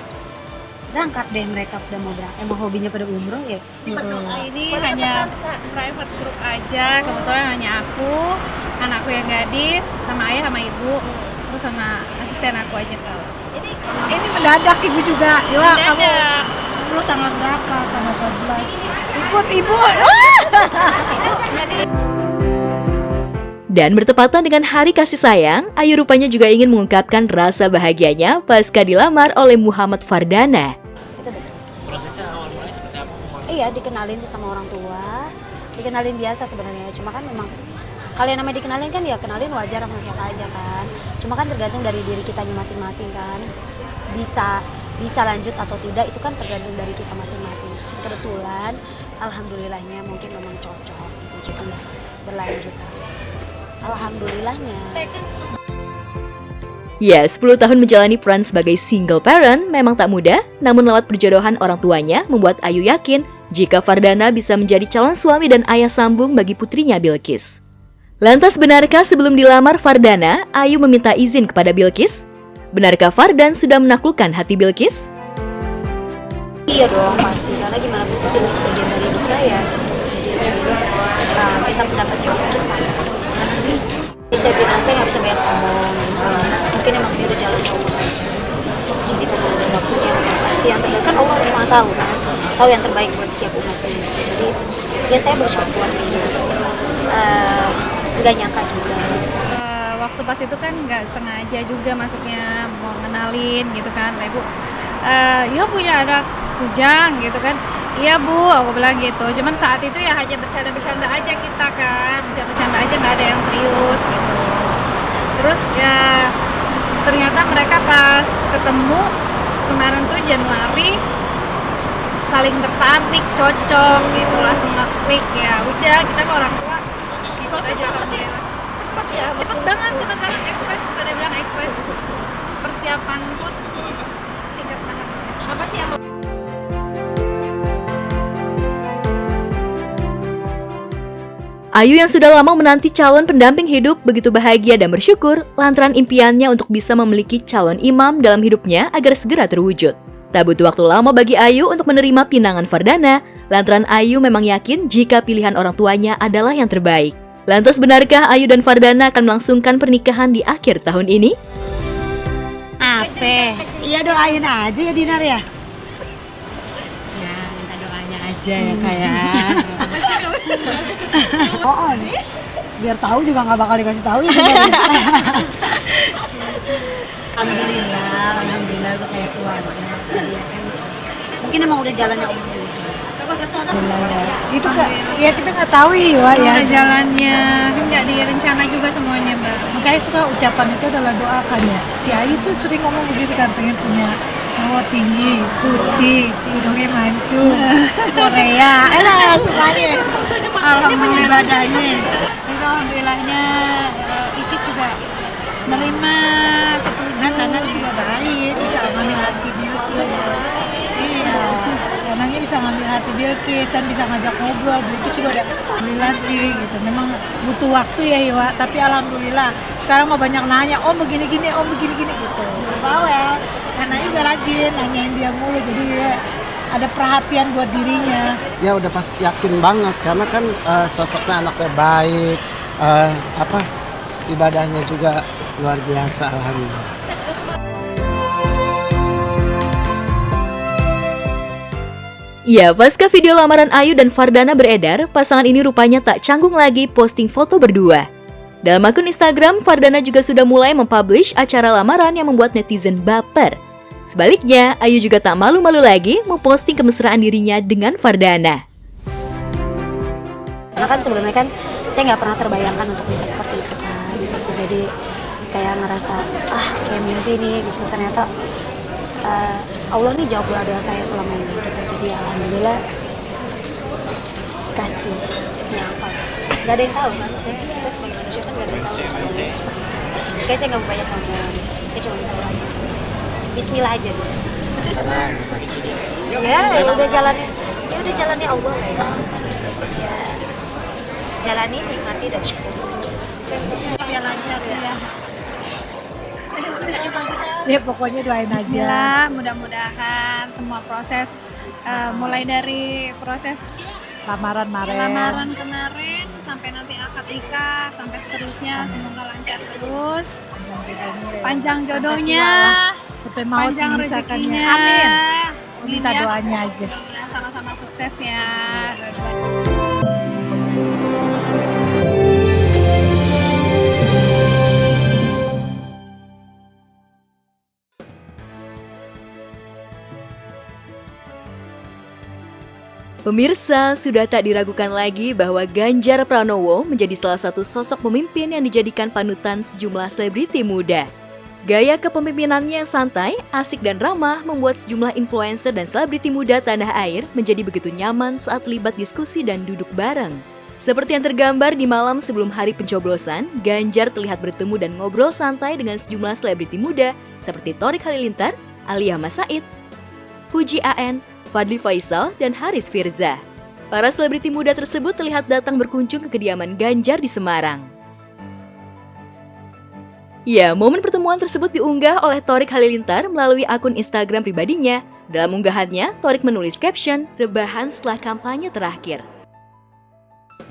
berangkat deh mereka pada mau berangkat, emang hobinya pada umroh ya. Ini hanya private group aja, kebetulan hanya aku, anakku yang gadis, sama ayah sama ibu, terus sama asisten aku aja. Ini mendadak ibu juga, ya kamu lu tanggal berapa? Tanggal 14. Ikut ibu. Dan bertepatan dengan Hari Kasih Sayang, Ayu rupanya juga ingin mengungkapkan rasa bahagianya pasca dilamar oleh Muhammad Fardana. Itu betul. Prosesnya awal mulai seperti apa? Iya, dikenalin sama orang tua, dikenalin biasa sebenarnya. Cuma kan memang kalau yang namanya dikenalin kan ya kenalin wajar sama siapa aja kan. Cuma kan tergantung dari diri kitanya masing-masing kan. Bisa lanjut atau tidak itu kan tergantung dari kita masing-masing. Kebetulan alhamdulillahnya mungkin memang cocok gitu, jadi ya berlanjut. Alhamdulillahnya. Ya, 10 tahun menjalani peran sebagai single parent memang tak mudah, namun lewat perjodohan orang tuanya membuat Ayu yakin jika Fardana bisa menjadi calon suami dan ayah sambung bagi putrinya Bilqis. Lantas benarkah sebelum dilamar Fardana, Ayu meminta izin kepada Bilqis? Benarkah Fardan sudah menaklukkan hati Bilqis? Iya dong, pasti. Karena gimana pun itu Bilqis bagian dari hidup saya gitu. Jadi minta pendapatnya Bilqis pasti. Jadi saya bilang, saya nggak bisa banyak ngomong gitu. Mas, mungkin emang dia udah jalannya Allah aja. Jadi kalau udah waktunya udah pasti yang terbaik. Kan Allah Maha tahu kan. Tahu yang terbaik buat setiap umatnya gitu. Jadi ya saya bersyukur yang jelas. Nggak nyangka juga. Waktu pas itu kan nggak sengaja juga masuknya mau ngenalin gitu kan, Ibu. Ya punya anak bujang gitu kan. Iya Bu, aku bilang gitu. Cuman saat itu ya hanya bercanda-bercanda aja kita kan, bercanda aja nggak ada yang serius gitu. Terus ya ternyata mereka pas ketemu kemarin tuh Januari saling tertarik, cocok gitu, langsung ngeklik ya. Udah kita ke orang tua, ikut aja alhamdulillah. Cepet banget, ekspres, bisa dibilang ekspres. Persiapan pun singkat banget. Apa sih yang Ayu yang sudah lama menanti calon pendamping hidup begitu bahagia dan bersyukur lantaran impiannya untuk bisa memiliki calon imam dalam hidupnya agar segera terwujud. Tak butuh waktu lama bagi Ayu untuk menerima pinangan Fardana, lantaran Ayu memang yakin jika pilihan orang tuanya adalah yang terbaik. Lantas benarkah Ayu dan Fardana akan melangsungkan pernikahan di akhir tahun ini? Apa? Iya doain aja ya Dinar ya? Ya, minta doanya aja ya kayak. Oh, biar tahu juga nggak bakal dikasih tahu ya. Alhamdulillah percaya keluarga. Jadi ya kan, mungkin emang udah jalannya Allah juga. itu ya kita nggak tahu ya jalannya kan nggak direncana juga semuanya Mbak. Makanya suka ucapan itu adalah doa kan ya. Si Ayu tuh sering ngomong begitu kan, pengen punya cowok tinggi, putih, hidungnya mancung, Korea, semuanya. Alhamdulillahnya. Itu alhamdulillahnya Ikis juga menerima, setuju. Nana juga baik, bisa ngambil hati Bilqis. Iya, Nananya bisa ngambil hati Bilqis dan bisa ngajak ngobrol. Bilqis juga udah alhamdulillah sih gitu. Memang butuh waktu ya Iwa, tapi alhamdulillah. Sekarang mau banyak nanya, om begini-gini gitu. Bawel, Nananya juga rajin, nanyain dia mulu. Jadi ya, ada perhatian buat dirinya. Ya udah pas yakin banget karena kan sosoknya anaknya baik, ibadahnya juga luar biasa alhamdulillah. Ya, pasca video lamaran Ayu dan Fardana beredar, pasangan ini rupanya tak canggung lagi posting foto berdua. Dalam akun Instagram, Fardana juga sudah mulai mempublish acara lamaran yang membuat netizen baper. Sebaliknya, Ayu juga tak malu-malu lagi memposting kemesraan dirinya dengan Fardana. Karena kan sebelumnya kan saya nggak pernah terbayangkan untuk bisa seperti itu kan, gitu. Jadi kayak ngerasa kayak mimpi nih gitu. Ternyata Allah nih jawab doa saya selama ini gitu. Jadi alhamdulillah dikasih ya apalah. Gak ada yang tahu kan, kita sebagai manusia kan gak ada yang tahu cara Allah seperti itu. Kayak saya nggak banyak ngomong, saya cuma minta doanya. Bismillah aja dulu. Ya udah jalannya Allah lah ya. Jadi ya jalani, nikmati dan syukur aja. Ya lancar ya. Ya pokoknya doain aja. Bismillah, mudah-mudahan semua proses mulai dari proses lamaran kemarin sampai nanti akad nikah sampai seterusnya semoga lancar terus, panjang jodohnya, sampai maut panjang menyisakannya. rezekinya. Amin. Minta doanya aja. Sama-sama sukses ya. Pemirsa, sudah tak diragukan lagi bahwa Ganjar Pranowo menjadi salah satu sosok pemimpin yang dijadikan panutan sejumlah selebriti muda. Gaya kepemimpinannya yang santai, asik dan ramah membuat sejumlah influencer dan selebriti muda tanah air menjadi begitu nyaman saat terlibat diskusi dan duduk bareng. Seperti yang tergambar di malam sebelum hari pencoblosan, Ganjar terlihat bertemu dan ngobrol santai dengan sejumlah selebriti muda seperti Thorik Halilintar, Alia Mas Said, Fuji AN, Fadly Faisal, dan Haris Firza. Para selebriti muda tersebut terlihat datang berkunjung ke kediaman Ganjar di Semarang. Ya, momen pertemuan tersebut diunggah oleh Thorik Halilintar melalui akun Instagram pribadinya. Dalam unggahannya, Thorik menulis caption, "Rebahan setelah kampanye terakhir."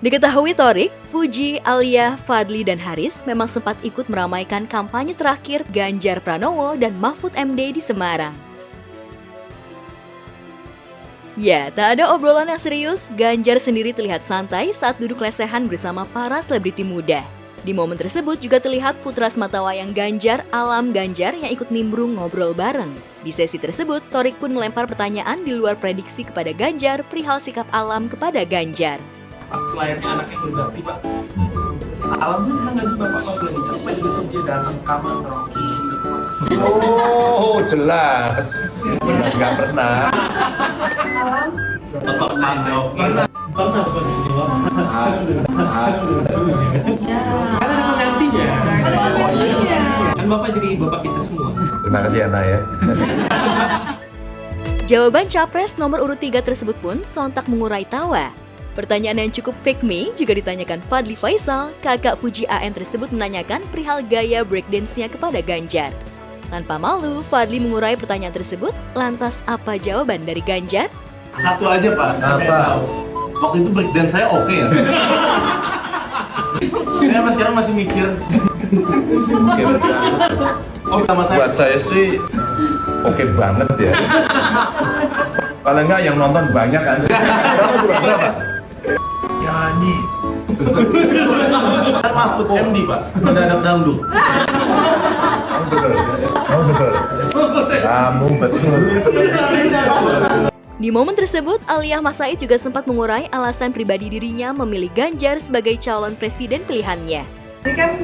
Diketahui Thorik, Fuji, Alia, Fadli, dan Haris memang sempat ikut meramaikan kampanye terakhir Ganjar Pranowo dan Mahfud MD di Semarang. Ya, tak ada obrolan yang serius, Ganjar sendiri terlihat santai saat duduk lesehan bersama para selebriti muda. Di momen tersebut juga terlihat putra sematawayang Ganjar, Alam Ganjar, yang ikut nimbrung ngobrol bareng. Di sesi tersebut, Thorik pun melempar pertanyaan di luar prediksi kepada Ganjar perihal sikap Alam kepada Ganjar. Selayaknya anak yang berbakti, Pak. Alam tuh nggak sih Bapak pas lagi capek gitu dia datang ke kamar ngerokin gitu. Oh, jelas. Jelas nggak pernah. Alam pernah ngerokin. Pernah pas itu, Pak. Kan ada penggantinya. Oh iya. Kan Bapak jadi Bapak kita semua. Terima kasih Ana ya. Jawaban capres nomor urut 3 tersebut pun sontak mengurai tawa. Pertanyaan yang cukup pick me juga ditanyakan Fadli Faisal, kakak Fuji AN tersebut menanyakan perihal gaya breakdance-nya kepada Ganjar. Tanpa malu, Fadli mengurai pertanyaan tersebut, lantas apa jawaban dari Ganjar? Satu aja Pak, saya tahu. Waktu itu breakdance saya oke ya? Saya sampai sekarang masih mikir. Buat saya sih oke banget ya. Kalau enggak yang nonton banyak kan. Kamu juga berapa? Nyanyi. Kan Mahfud MD Pak, mendadak dangdut. Oh betul. Kamu betul. Di momen tersebut, Alia Mas Said juga sempat mengurai alasan pribadi dirinya memilih Ganjar sebagai calon presiden pilihannya. Ini kan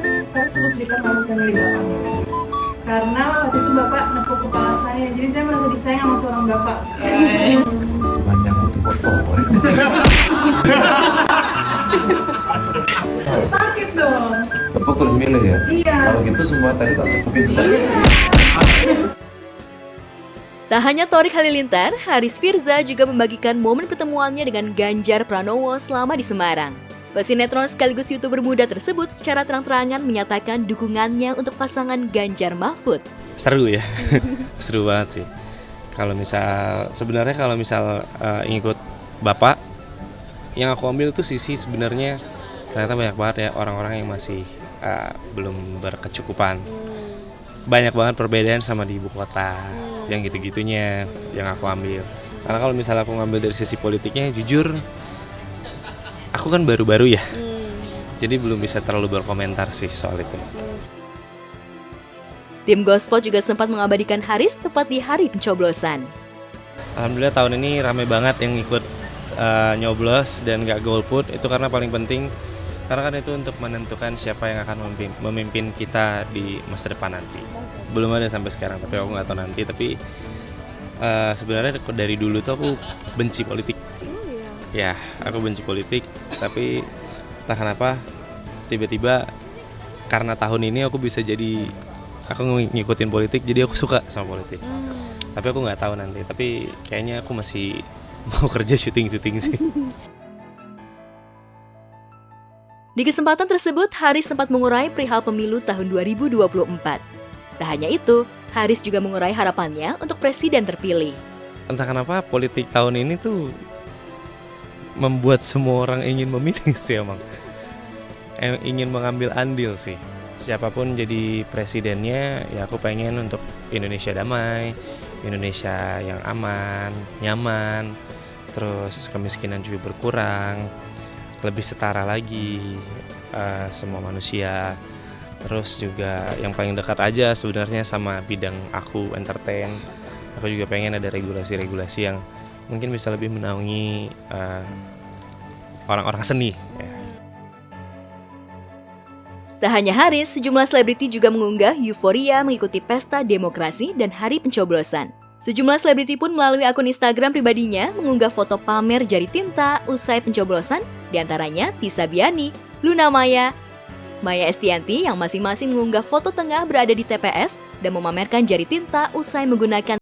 sebut cerita kalau saya milih Bapak. Karena waktu itu Bapak nepuk kepala saya, jadi saya merasa disayang sama seorang Bapak. Banyak untuk favorit. Sakit dong. Tepuk terus milih ya? Iya. Kalau gitu semua tadi tak tepukin. Tak hanya Thorik Halilintar, Haris Firza juga membagikan momen pertemuannya dengan Ganjar Pranowo selama di Semarang. Pesinetron sekaligus YouTuber muda tersebut secara terang-terangan menyatakan dukungannya untuk pasangan Ganjar Mahfud. Seru ya, seru banget sih. Sebenarnya kalau misal ngikut Bapak, yang aku ambil tuh sisi sebenarnya ternyata banyak banget ya orang-orang yang masih belum berkecukupan. Banyak banget perbedaan sama di ibu kota, yang gitu-gitunya yang aku ambil. Karena kalau misalnya aku ngambil dari sisi politiknya, jujur aku kan baru-baru ya, jadi belum bisa terlalu berkomentar sih soal itu. Tim Gospot juga sempat mengabadikan Haris tepat di hari pencoblosan. Alhamdulillah tahun ini ramai banget yang ikut nyoblos dan gak golput, itu karena paling penting. Karena kan itu untuk menentukan siapa yang akan memimpin kita di masa depan nanti. Belum ada sampai sekarang, tapi aku nggak tahu nanti. Tapi sebenarnya dari dulu tuh aku benci politik. Ya, aku benci politik. Tapi entah kenapa tiba-tiba karena tahun ini aku bisa jadi aku ngikutin politik, jadi aku suka sama politik. Tapi aku nggak tahu nanti. Tapi kayaknya aku masih mau kerja syuting sih. Di kesempatan tersebut, Haris sempat mengurai perihal pemilu tahun 2024. Tak hanya itu, Haris juga mengurai harapannya untuk presiden terpilih. Entah kenapa politik tahun ini tuh membuat semua orang ingin memilih sih emang. Ingin mengambil andil sih. Siapapun jadi presidennya, ya aku pengen untuk Indonesia damai, Indonesia yang aman, nyaman, terus kemiskinan juga berkurang, lebih setara lagi semua manusia. Terus juga yang paling dekat aja sebenarnya sama bidang aku, entertain. Aku juga pengen ada regulasi-regulasi yang mungkin bisa lebih menaungi orang-orang seni ya. Tak hanya Haris, sejumlah selebriti juga mengunggah euforia mengikuti pesta demokrasi dan hari pencoblosan. Sejumlah selebriti pun melalui akun Instagram pribadinya mengunggah foto pamer jari tinta usai pencoblosan, diantaranya Tisa Biani, Luna Maya, Maya Estianti yang masing-masing mengunggah foto tengah berada di TPS dan memamerkan jari tinta usai menggunakan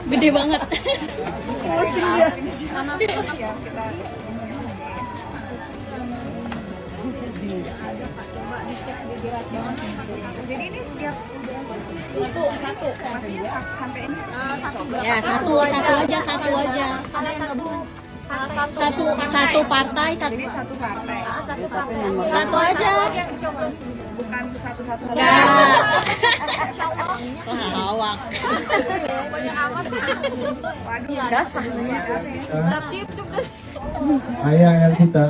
Gede banget. Jadi ini setiap satu, maksudnya sampai ini Ya, satu aja. Ada yang gabung Satu partai, satu partai. Satu aja. Bukan satu-satu. Ya. Lawak. Banyak amat. Waduh, dasar. Ayah Elvita.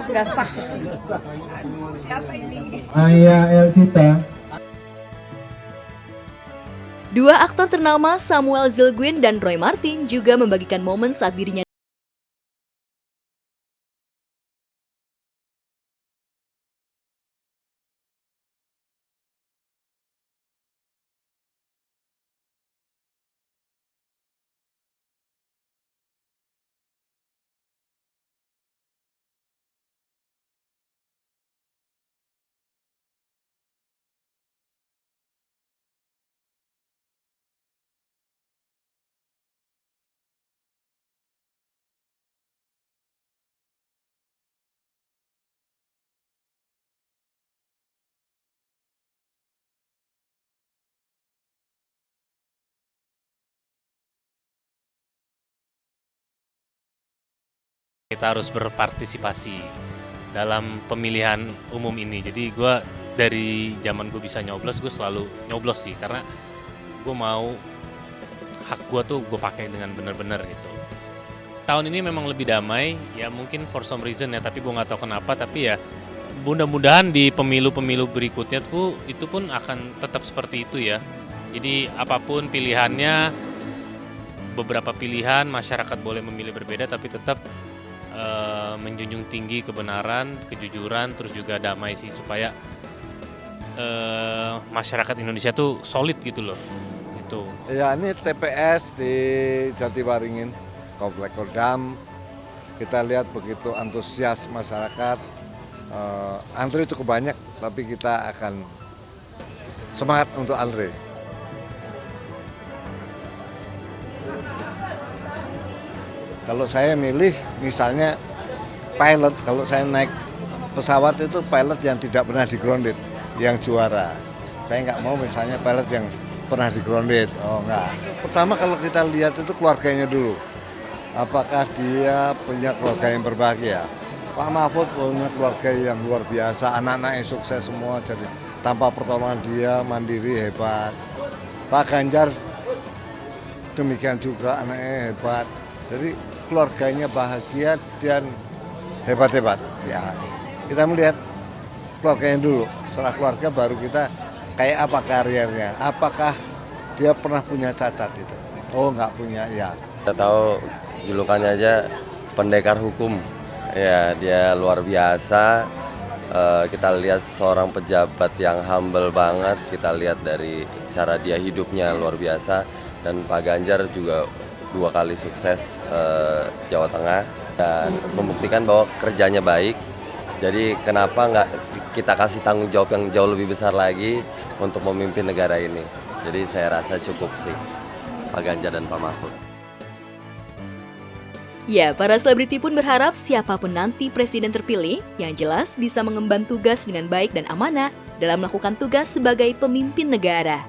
Dasar. Siapa ini? Ayah Elvita. Dua aktor ternama Samuel Zilguin dan Roy Martin juga membagikan momen saat dirinya Kita harus berpartisipasi dalam pemilihan umum ini. Jadi gue dari zaman gue bisa nyoblos, gue selalu nyoblos sih. Karena gue mau hak gue tuh gue pakai dengan benar-benar gitu. Tahun ini memang lebih damai, ya mungkin for some reason ya, tapi gue nggak tahu kenapa. Tapi ya mudah-mudahan di pemilu-pemilu berikutnya tuh itu pun akan tetap seperti itu ya. Jadi apapun pilihannya, beberapa pilihan masyarakat boleh memilih berbeda, tapi tetap menjunjung tinggi kebenaran, kejujuran, terus juga damai sih, supaya masyarakat Indonesia tuh solid gitu loh. Itu. Ya, ini TPS di Jatiwaringin, Komplek Kodam. Kita lihat begitu antusias masyarakat, antri cukup banyak, tapi kita akan semangat untuk antri. Kalau saya milih misalnya pilot, kalau saya naik pesawat itu pilot yang tidak pernah di-grounded, yang juara. Saya nggak mau misalnya pilot yang pernah di-grounded, oh enggak. Pertama kalau kita lihat itu keluarganya dulu. Apakah dia punya keluarga yang berbahagia? Pak Mahfud punya keluarga yang luar biasa, anak-anaknya sukses semua, jadi tanpa pertolongan dia mandiri hebat. Pak Ganjar demikian juga, anaknya hebat. Jadi keluarganya bahagia dan hebat-hebat. Ya, kita melihat keluarganya dulu. Setelah keluarga baru kita kayak apa karirnya. Apakah dia pernah punya cacat itu? Oh, nggak punya, ya. Kita tahu julukannya aja pendekar hukum. Ya, dia luar biasa. Kita lihat seorang pejabat yang humble banget. Kita lihat dari cara dia hidupnya luar biasa. Dan Pak Ganjar juga 2 kali sukses Jawa Tengah dan membuktikan bahwa kerjanya baik. Jadi kenapa nggak kita kasih tanggung jawab yang jauh lebih besar lagi untuk memimpin negara ini. Jadi saya rasa cukup sih Pak Ganjar dan Pak Mahfud. Ya, para selebriti pun berharap siapapun nanti presiden terpilih, yang jelas bisa mengemban tugas dengan baik dan amanah dalam melakukan tugas sebagai pemimpin negara.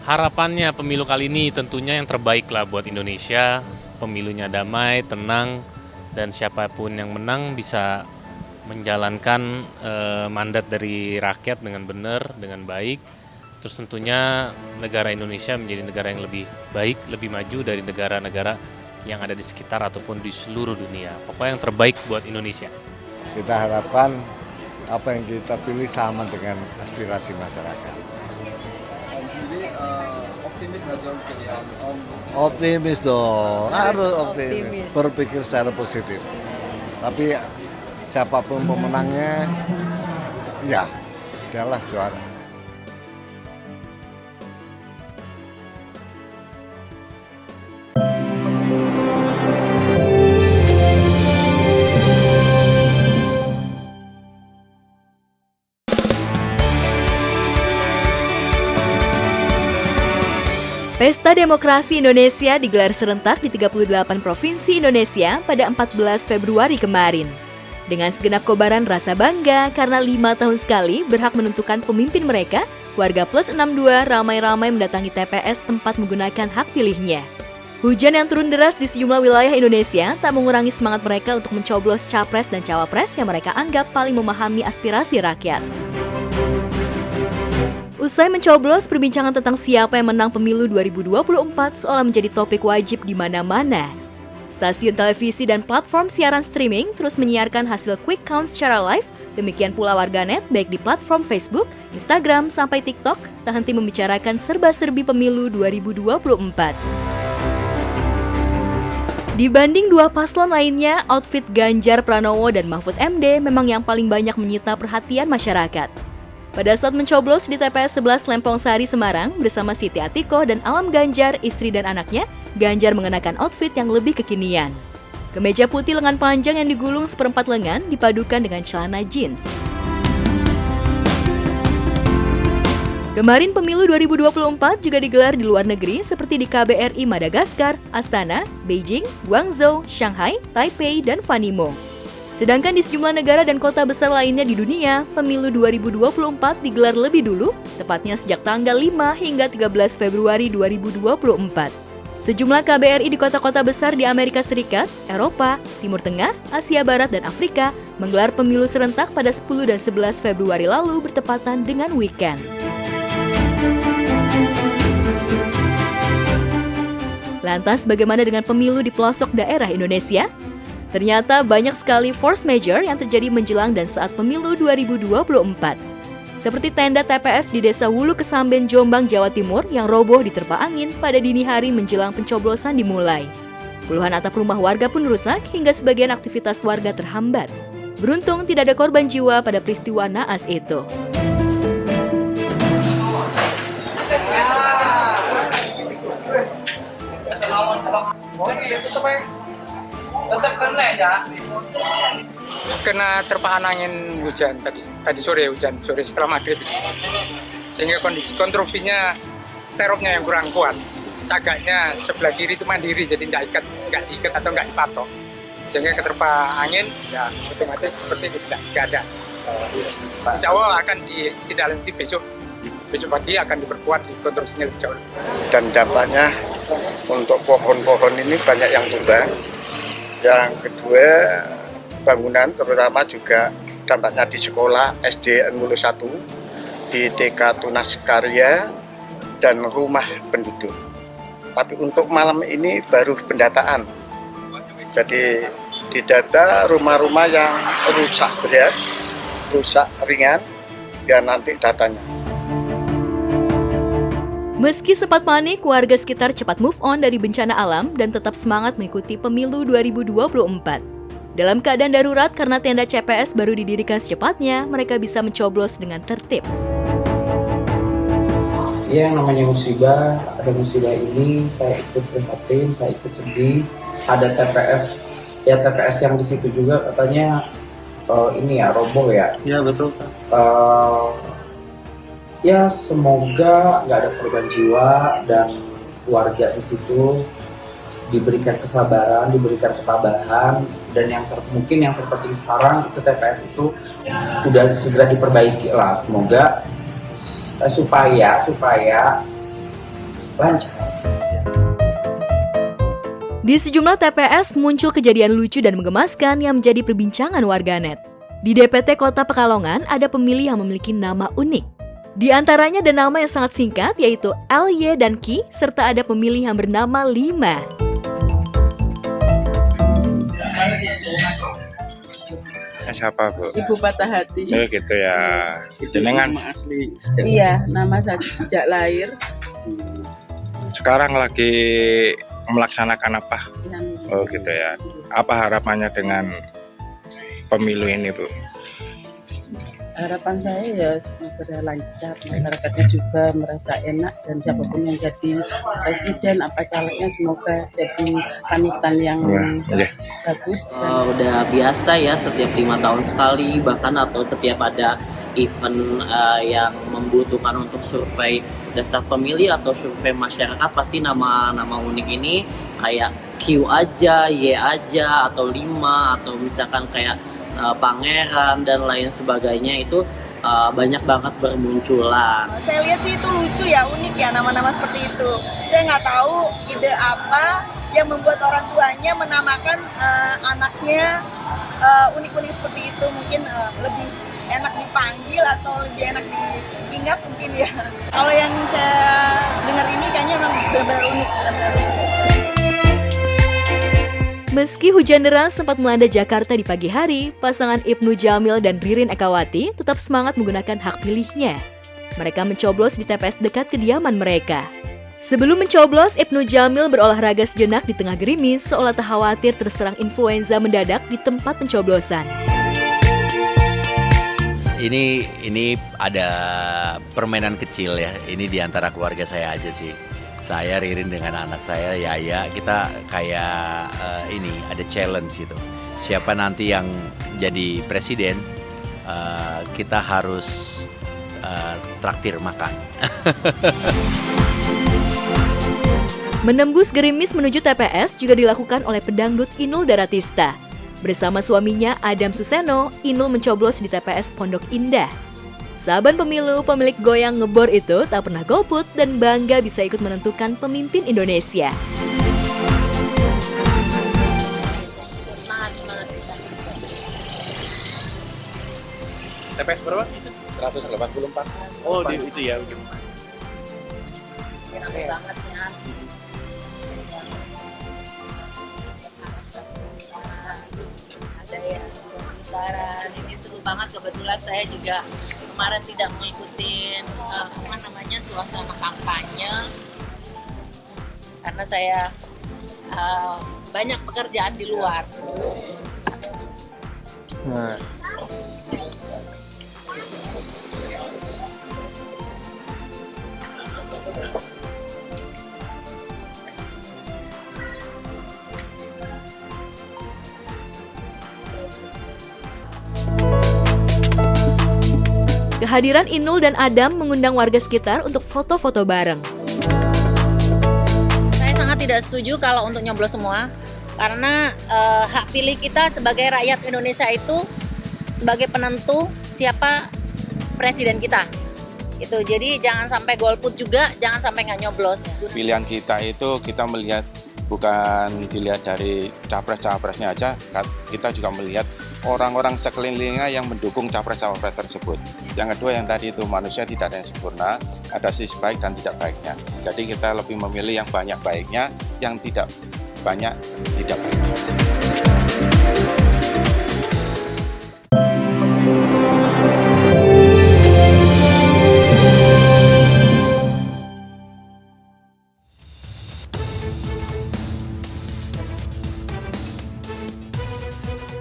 Harapannya pemilu kali ini tentunya yang terbaik lah buat Indonesia. Pemilunya damai, tenang, dan siapapun yang menang bisa menjalankan mandat dari rakyat dengan benar, dengan baik. Terus tentunya negara Indonesia menjadi negara yang lebih baik, lebih maju dari negara-negara yang ada di sekitar ataupun di seluruh dunia. Pokoknya yang terbaik buat Indonesia. Kita harapkan apa yang kita pilih sama dengan aspirasi masyarakat. Optimis nggak sih pilihan Om? Optimis dong, harus optimis. Berpikir secara positif. Tapi siapapun pemenangnya, ya dialah juara. Pesta Demokrasi Indonesia digelar serentak di 38 provinsi Indonesia pada 14 Februari kemarin. Dengan segenap kobaran rasa bangga karena 5 tahun sekali berhak menentukan pemimpin mereka, warga Plus 62 ramai-ramai mendatangi TPS tempat menggunakan hak pilihnya. Hujan yang turun deras di sejumlah wilayah Indonesia tak mengurangi semangat mereka untuk mencoblos capres dan cawapres yang mereka anggap paling memahami aspirasi rakyat. Usai mencoblos, perbincangan tentang siapa yang menang pemilu 2024 seolah menjadi topik wajib di mana-mana. Stasiun televisi dan platform siaran streaming terus menyiarkan hasil quick count secara live, demikian pula warganet baik di platform Facebook, Instagram, sampai TikTok tak henti membicarakan serba-serbi pemilu 2024. Dibanding dua paslon lainnya, outfit Ganjar Pranowo dan Mahfud MD memang yang paling banyak menyita perhatian masyarakat. Pada saat mencoblos di TPS 11 Lempong Sari, Semarang, bersama Siti Atikoh dan Alam Ganjar, istri dan anaknya, Ganjar mengenakan outfit yang lebih kekinian. Kemeja putih lengan panjang yang digulung seperempat lengan dipadukan dengan celana jeans. Kemarin pemilu 2024 juga digelar di luar negeri seperti di KBRI Madagaskar, Astana, Beijing, Guangzhou, Shanghai, Taipei, dan Vanimo. Sedangkan di sejumlah negara dan kota besar lainnya di dunia, pemilu 2024 digelar lebih dulu, tepatnya sejak tanggal 5 hingga 13 Februari 2024. Sejumlah KBRI di kota-kota besar di Amerika Serikat, Eropa, Timur Tengah, Asia Barat, dan Afrika menggelar pemilu serentak pada 10 dan 11 Februari lalu bertepatan dengan weekend. Lantas bagaimana dengan pemilu di pelosok daerah Indonesia? Ternyata banyak sekali force majeure yang terjadi menjelang dan saat pemilu 2024. Seperti tenda TPS di Desa Wulu Kesamben, Jombang, Jawa Timur yang roboh diterpa angin pada dini hari menjelang pencoblosan dimulai. Puluhan atap rumah warga pun rusak hingga sebagian aktivitas warga terhambat. Beruntung tidak ada korban jiwa pada peristiwa naas itu. Tetap kena ya. Kena terpaan angin hujan tadi sore setelah maghrib, sehingga kondisi konstruksinya teropnya yang kurang kuat. Cagaknya sebelah kiri itu mandiri, jadi nggak diikat atau nggak dipatok, sehingga keterpa angin ya otomatis seperti itu tidak ada. Insya Allah akan ditindaklanjuti besok pagi akan diperkuat di konstruksinya lebih jauh. Dan dampaknya untuk pohon-pohon ini banyak yang tumbang. Yang kedua, bangunan terutama juga dampaknya di sekolah SD N-1, di TK Tunas Karya, dan rumah penduduk. Tapi untuk malam ini baru pendataan. Jadi didata rumah-rumah yang rusak berat, rusak ringan, dan nanti datanya. Meski sempat panik, warga sekitar cepat move on dari bencana alam dan tetap semangat mengikuti pemilu 2024. Dalam keadaan darurat karena tenda CPS baru didirikan secepatnya, mereka bisa mencoblos dengan tertib. Ya, yang namanya musibah, ada musibah ini, saya ikut prihatin, saya ikut sedih. Ada TPS yang di situ juga katanya ini ya, roboh ya. Iya, betul. Ya, semoga nggak ada korban jiwa dan warga di situ diberikan kesabaran, diberikan ketabahan, dan mungkin yang terpenting sekarang itu TPS itu udah segera diperbaiki lah, semoga supaya lancar. Di sejumlah TPS muncul kejadian lucu dan menggemaskan yang menjadi perbincangan warganet. Di DPT Kota Pekalongan ada pemilih yang memiliki nama unik. Di antaranya ada nama yang sangat singkat yaitu L, Y, dan Ki, serta ada pemilih yang bernama Lima. Siapa, Bu? Ibu Patah Hati. Oh gitu ya. Jenengan nama asli. Iya, nama saya sejak lahir. Sekarang lagi melaksanakan apa? Oh gitu ya. Apa harapannya dengan pemilu ini, Bu? Harapan saya ya semoga lancar, masyarakatnya juga merasa enak, dan siapapun yang jadi presiden apa calegnya semoga jadi panutan yang bagus. Udah biasa ya, setiap 5 tahun sekali bahkan atau setiap ada event yang membutuhkan untuk survei daftar pemilih atau survei masyarakat, pasti nama-nama unik ini kayak Q aja, Y aja, atau 5, atau misalkan kayak Pangeran dan lain sebagainya itu banyak banget bermunculan. Saya lihat sih itu lucu ya, unik ya nama-nama seperti itu. Saya nggak tahu ide apa yang membuat orang tuanya menamakan anaknya unik-unik seperti itu. Mungkin lebih enak dipanggil atau lebih enak diingat mungkin ya. Kalau yang saya dengar ini kayaknya memang benar-benar unik, benar-benar lucu. Meski hujan deras sempat melanda Jakarta di pagi hari, pasangan Ibnu Jamil dan Ririn Ekawati tetap semangat menggunakan hak pilihnya. Mereka mencoblos di TPS dekat kediaman mereka. Sebelum mencoblos, Ibnu Jamil berolahraga sejenak di tengah gerimis seolah tak khawatir terserang influenza mendadak di tempat pencoblosan. Ini ada permainan kecil ya, ini di antara keluarga saya aja sih. Saya, Ririn dengan anak saya, Yaya, kita kayak ini ada challenge gitu. Siapa nanti yang jadi presiden, kita harus traktir makan. Menembus gerimis menuju TPS juga dilakukan oleh pedangdut Inul Daratista. Bersama suaminya Adam Suseno, Inul mencoblos di TPS Pondok Indah. Saban pemilu, pemilik goyang ngebor itu tak pernah golput dan bangga bisa ikut menentukan pemimpin Indonesia. TPS berapa? 184. Oh, itu ya. Enak banget ya. Ada yang pemutaran, ini seru banget. Kebetulan saya juga kemarin tidak mengikuti suasana kampanye karena saya banyak pekerjaan di luar. Nah. Kehadiran Inul dan Adam mengundang warga sekitar untuk foto-foto bareng. Saya sangat tidak setuju kalau untuk nyoblos semua, karena hak pilih kita sebagai rakyat Indonesia itu sebagai penentu siapa presiden kita. Itu jadi jangan sampai golput juga, jangan sampai nggak nyoblos. Pilihan kita itu kita melihat bukan dilihat dari capres-capresnya aja, kita juga melihat orang-orang sekelilingnya yang mendukung capres-capres tersebut. Yang kedua yang tadi itu manusia tidak ada yang sempurna, ada sisi baik dan tidak baiknya. Jadi kita lebih memilih yang banyak baiknya, yang tidak banyak tidak baiknya.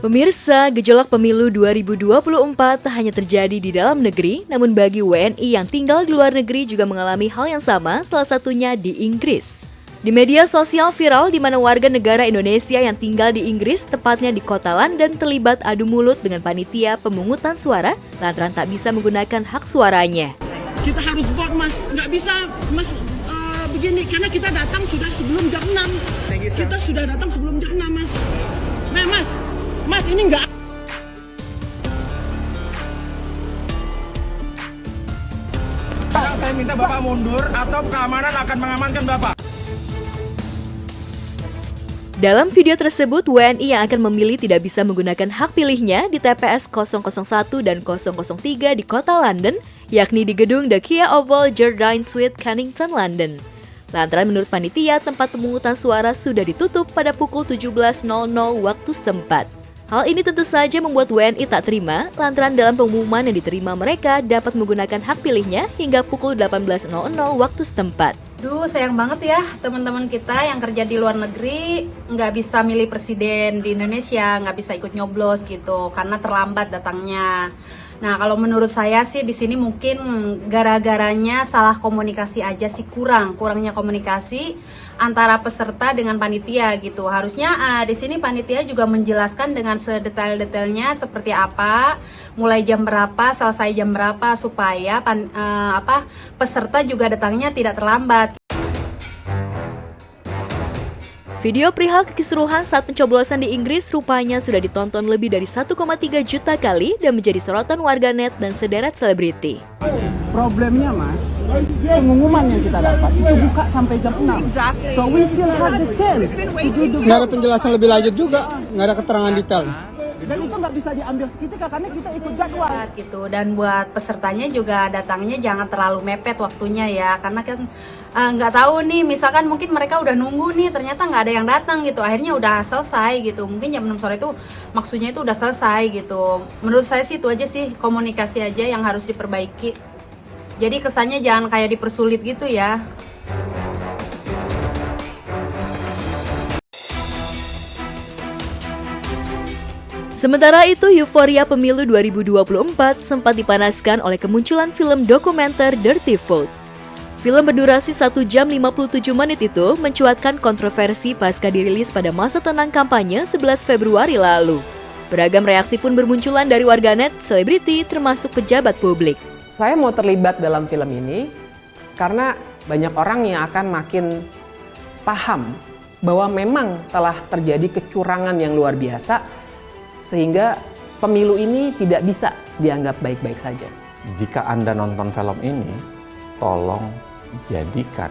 Pemirsa, gejolak pemilu 2024 tak hanya terjadi di dalam negeri, namun bagi WNI yang tinggal di luar negeri juga mengalami hal yang sama, salah satunya di Inggris. Di media sosial viral di mana warga negara Indonesia yang tinggal di Inggris, tepatnya di kota London, terlibat adu mulut dengan panitia pemungutan suara lantaran tak bisa menggunakan hak suaranya. Kita harus vote, Mas. Nggak bisa, Mas, begini, karena kita datang sudah sebelum jam 6. Kita sudah datang sebelum jam 6, Mas. Nah, Mas, ini enggak. Saya minta Bapak mundur atau keamanan akan mengamankan Bapak. Dalam video tersebut, WNI yang akan memilih tidak bisa menggunakan hak pilihnya di TPS 001 dan 003 di kota London, yakni di gedung The Kia Oval Jardine Suite, Kennington, London. Lantaran menurut panitia, tempat pemungutan suara sudah ditutup pada pukul 17.00 waktu setempat. Hal ini tentu saja membuat WNI tak terima, lantaran dalam pengumuman yang diterima mereka dapat menggunakan hak pilihnya hingga pukul 18.00 waktu setempat. Duh, sayang banget ya teman-teman kita yang kerja di luar negeri nggak bisa milih presiden di Indonesia, nggak bisa ikut nyoblos gitu karena terlambat datangnya. Nah, kalau menurut saya sih di sini mungkin gara-garanya salah komunikasi aja sih, kurangnya komunikasi antara peserta dengan panitia gitu. Harusnya di sini panitia juga menjelaskan dengan sedetail-detailnya seperti apa, mulai jam berapa, selesai jam berapa supaya peserta juga datangnya tidak terlambat. Video perihal kekisruhan saat pencoblosan di Inggris rupanya sudah ditonton lebih dari 1,3 juta kali dan menjadi sorotan warganet dan sederet selebriti. Problemnya Mas, pengumuman yang kita dapat itu buka sampai jam 6. So we still have the chance to do the... Nggak ada penjelasan lebih lanjut juga, nggak ada keterangan detail. Dan itu nggak bisa diambil seketika karena kita ikut jadwal. Gitu. Dan buat pesertanya juga datangnya jangan terlalu mepet waktunya ya, karena kan nggak tahu nih, misalkan mungkin mereka udah nunggu nih, ternyata nggak ada yang datang gitu, akhirnya udah selesai gitu. Mungkin jam 6 sore itu maksudnya itu udah selesai gitu. Menurut saya sih itu aja sih, komunikasi aja yang harus diperbaiki. Jadi kesannya jangan kayak dipersulit gitu ya. Sementara itu, euforia pemilu 2024 sempat dipanaskan oleh kemunculan film dokumenter Dirty Vote. Film berdurasi 1 jam 57 menit itu mencuatkan kontroversi pasca dirilis pada masa tenang kampanye 11 Februari lalu. Beragam reaksi pun bermunculan dari warganet, selebriti, termasuk pejabat publik. Saya mau terlibat dalam film ini karena banyak orang yang akan makin paham bahwa memang telah terjadi kecurangan yang luar biasa, sehingga pemilu ini tidak bisa dianggap baik-baik saja. Jika Anda nonton film ini, tolong jadikan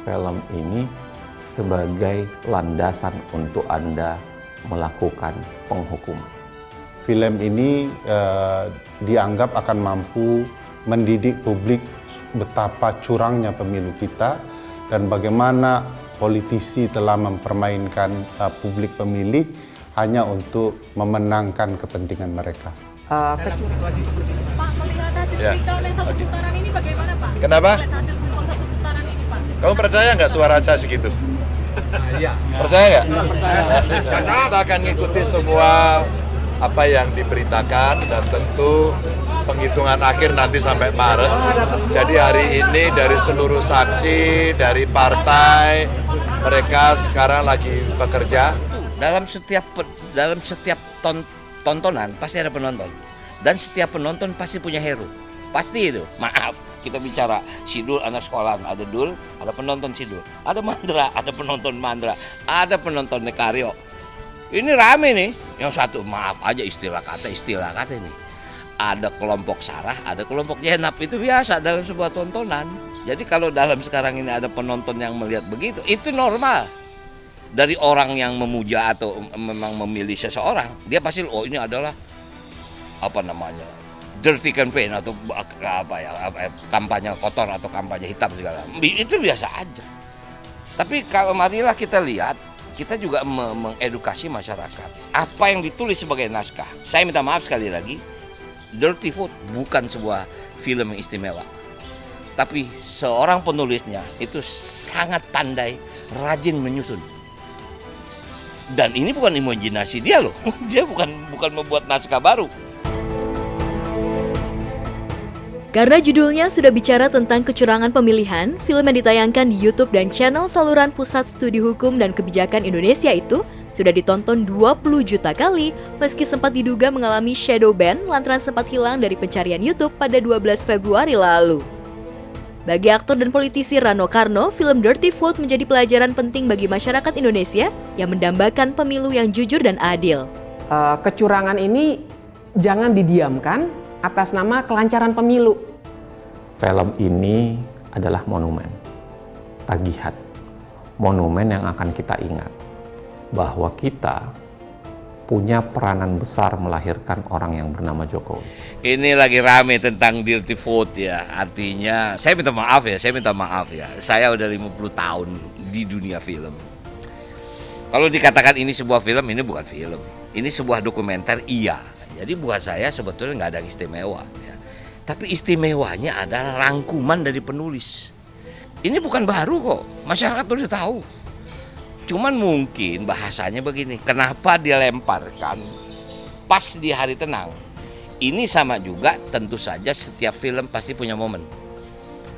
film ini sebagai landasan untuk Anda melakukan penghukuman. Film ini dianggap akan mampu mendidik publik betapa curangnya pemilu kita dan bagaimana politisi telah mempermainkan publik pemilih hanya untuk memenangkan kepentingan mereka. Pak, melihat hasil quick-count yang 1 putaran ini bagaimana Pak? Kenapa? Melihat hasil quick-count 1 putaran ini Pak. Kamu percaya nggak suara saya segitu? Iya. Percaya nggak? Kita akan ngikuti semua apa yang diberitakan dan tentu penghitungan akhir nanti sampai Maret. Jadi hari ini dari seluruh saksi, dari partai, mereka sekarang lagi bekerja. Dalam setiap tontonan pasti ada penonton, dan setiap penonton pasti punya hero, pasti itu. Maaf, kita bicara Sidul anak sekolah, ada Dul, ada penonton Sidul, ada Mandra, ada penonton Mandra, ada penonton Nekaryo. Ini rame nih, yang satu maaf aja istilah kata ini. Ada kelompok Sarah, ada kelompok Jenap, itu biasa dalam sebuah tontonan. Jadi kalau dalam sekarang ini ada penonton yang melihat begitu, itu normal. Dari orang yang memuja atau memang memilih seseorang, dia pasti ini adalah dirty campaign atau kampanye kotor atau kampanye hitam segala. Itu biasa aja. Tapi kalau marilah kita lihat, kita juga mengedukasi masyarakat. Apa yang ditulis sebagai naskah. Saya minta maaf sekali lagi, Dirty Vote bukan sebuah film yang istimewa. Tapi seorang penulisnya itu sangat pandai, rajin menyusun. Dan ini bukan imajinasi dia loh, dia bukan membuat naskah baru. Karena judulnya sudah bicara tentang kecurangan pemilihan, film yang ditayangkan di YouTube dan channel saluran Pusat Studi Hukum dan Kebijakan Indonesia itu sudah ditonton 20 juta kali, meski sempat diduga mengalami shadow ban lantaran sempat hilang dari pencarian YouTube pada 12 Februari lalu. Bagi aktor dan politisi Rano Karno, film Dirty Vote menjadi pelajaran penting bagi masyarakat Indonesia yang mendambakan pemilu yang jujur dan adil. Kecurangan ini jangan didiamkan atas nama kelancaran pemilu. Film ini adalah monumen, tagihan, monumen yang akan kita ingat bahwa kita punya peranan besar melahirkan orang yang bernama Jokowi. Ini lagi rame tentang Dirty Vote ya, artinya saya minta maaf ya, saya udah 50 tahun di dunia film. Kalau dikatakan ini sebuah film, ini bukan film, ini sebuah dokumenter, iya. Jadi buat saya sebetulnya nggak ada yang istimewa ya. Tapi istimewanya adalah rangkuman dari penulis. Ini bukan baru kok, masyarakat udah tahu. Cuman mungkin bahasanya begini, kenapa dia lemparkan pas di hari tenang? Ini sama juga, tentu saja setiap film pasti punya momen.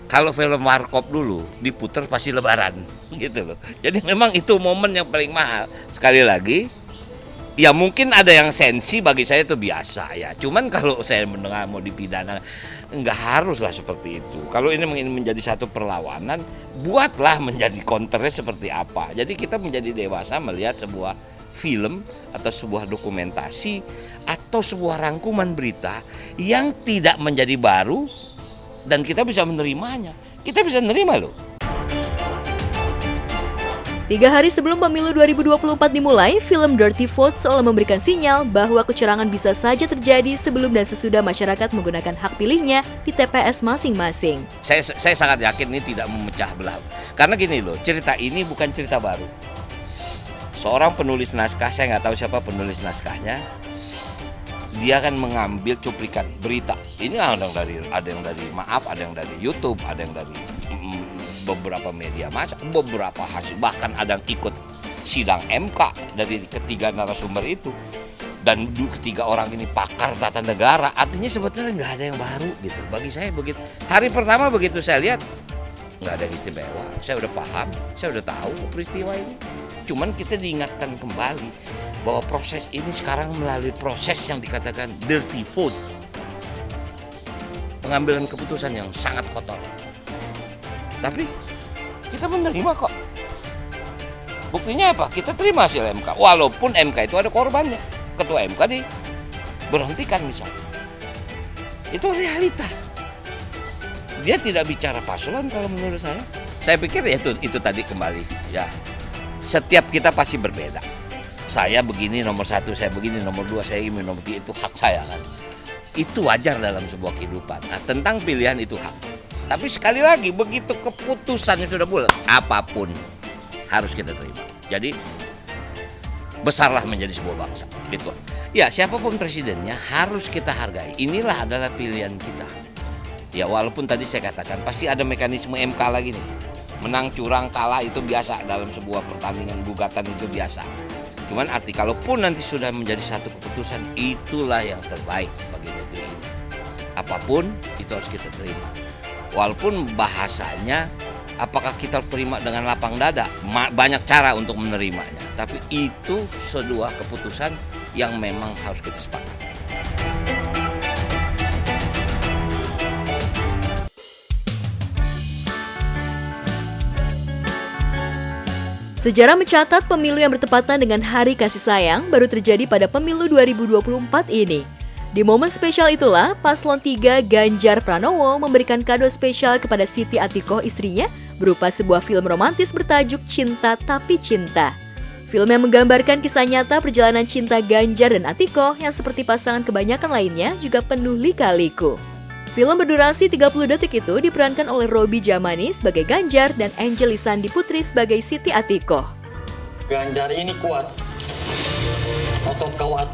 Kalau film Warkop dulu diputar pasti Lebaran, gitu loh. Jadi memang itu momen yang paling mahal. Sekali lagi, ya mungkin ada yang sensi, bagi saya itu biasa ya. Cuman kalau saya mendengar mau dipidana, nggak haruslah seperti itu. Kalau ini ingin menjadi satu perlawanan, buatlah menjadi counternya seperti apa. Jadi kita menjadi dewasa melihat sebuah film atau sebuah dokumentasi atau sebuah rangkuman berita yang tidak menjadi baru dan kita bisa menerimanya. Kita bisa menerima loh. 3 hari sebelum pemilu 2024 dimulai, film Dirty Vote seolah memberikan sinyal bahwa kecurangan bisa saja terjadi sebelum dan sesudah masyarakat menggunakan hak pilihnya di TPS masing-masing. Saya sangat yakin ini tidak memecah belah. Karena gini loh, cerita ini bukan cerita baru. Seorang penulis naskah, saya nggak tahu siapa penulis naskahnya, dia akan mengambil cuplikan berita. Ini ada yang dari Maaf, ada yang dari YouTube, ada yang dari beberapa media massa, beberapa hasil, bahkan ada yang ikut sidang MK dari ketiga narasumber itu. Dan ketiga orang ini pakar tata negara, artinya sebetulnya nggak ada yang baru gitu. Bagi saya begitu. Hari pertama begitu saya lihat, nggak ada yang istimewa. Saya udah paham, saya udah tahu peristiwa ini. Cuman kita diingatkan kembali bahwa proses ini sekarang melalui proses yang dikatakan dirty vote. Pengambilan keputusan yang sangat kotor. Tapi kita menerima kok. Buktinya apa? Kita terima hasil MK. Walaupun MK itu ada korbannya. Ketua MK diberhentikan misalnya. Itu realita. Dia tidak bicara paslon kalau menurut saya. Saya pikir ya itu tadi kembali. Ya, setiap kita pasti berbeda. Saya begini nomor 1, saya begini nomor 2, saya ini nomor 3, itu hak saya kan. Itu wajar dalam sebuah kehidupan. Nah, tentang pilihan itu hak. Tapi sekali lagi, begitu keputusannya sudah bulat, apapun harus kita terima. Jadi besarlah menjadi sebuah bangsa. Gitu. Ya, siapapun presidennya harus kita hargai. Inilah adalah pilihan kita. Ya, walaupun tadi saya katakan pasti ada mekanisme MK lagi nih. Menang, curang, kalah itu biasa dalam sebuah pertandingan, gugatan itu biasa. Cuman arti kalaupun nanti sudah menjadi satu keputusan, itulah yang terbaik bagi negeri ini. Apapun itu harus kita terima. Walaupun bahasanya apakah kita terima dengan lapang dada, banyak cara untuk menerimanya. Tapi itu sebuah keputusan yang memang harus kita sepakati. Sejarah mencatat pemilu yang bertepatan dengan Hari Kasih Sayang baru terjadi pada pemilu 2024 ini. Di momen spesial itulah, Paslon 3 Ganjar Pranowo memberikan kado spesial kepada Siti Atikoh istrinya berupa sebuah film romantis bertajuk Cinta Tapi Cinta. Film yang menggambarkan kisah nyata perjalanan cinta Ganjar dan Atikoh yang seperti pasangan kebanyakan lainnya juga penuh lika-liku. Film berdurasi 30 detik itu diperankan oleh Robby Jamani sebagai Ganjar dan Angel Lisandi Putri sebagai Siti Atikoh. Ganjar ini kuat, otot kuat,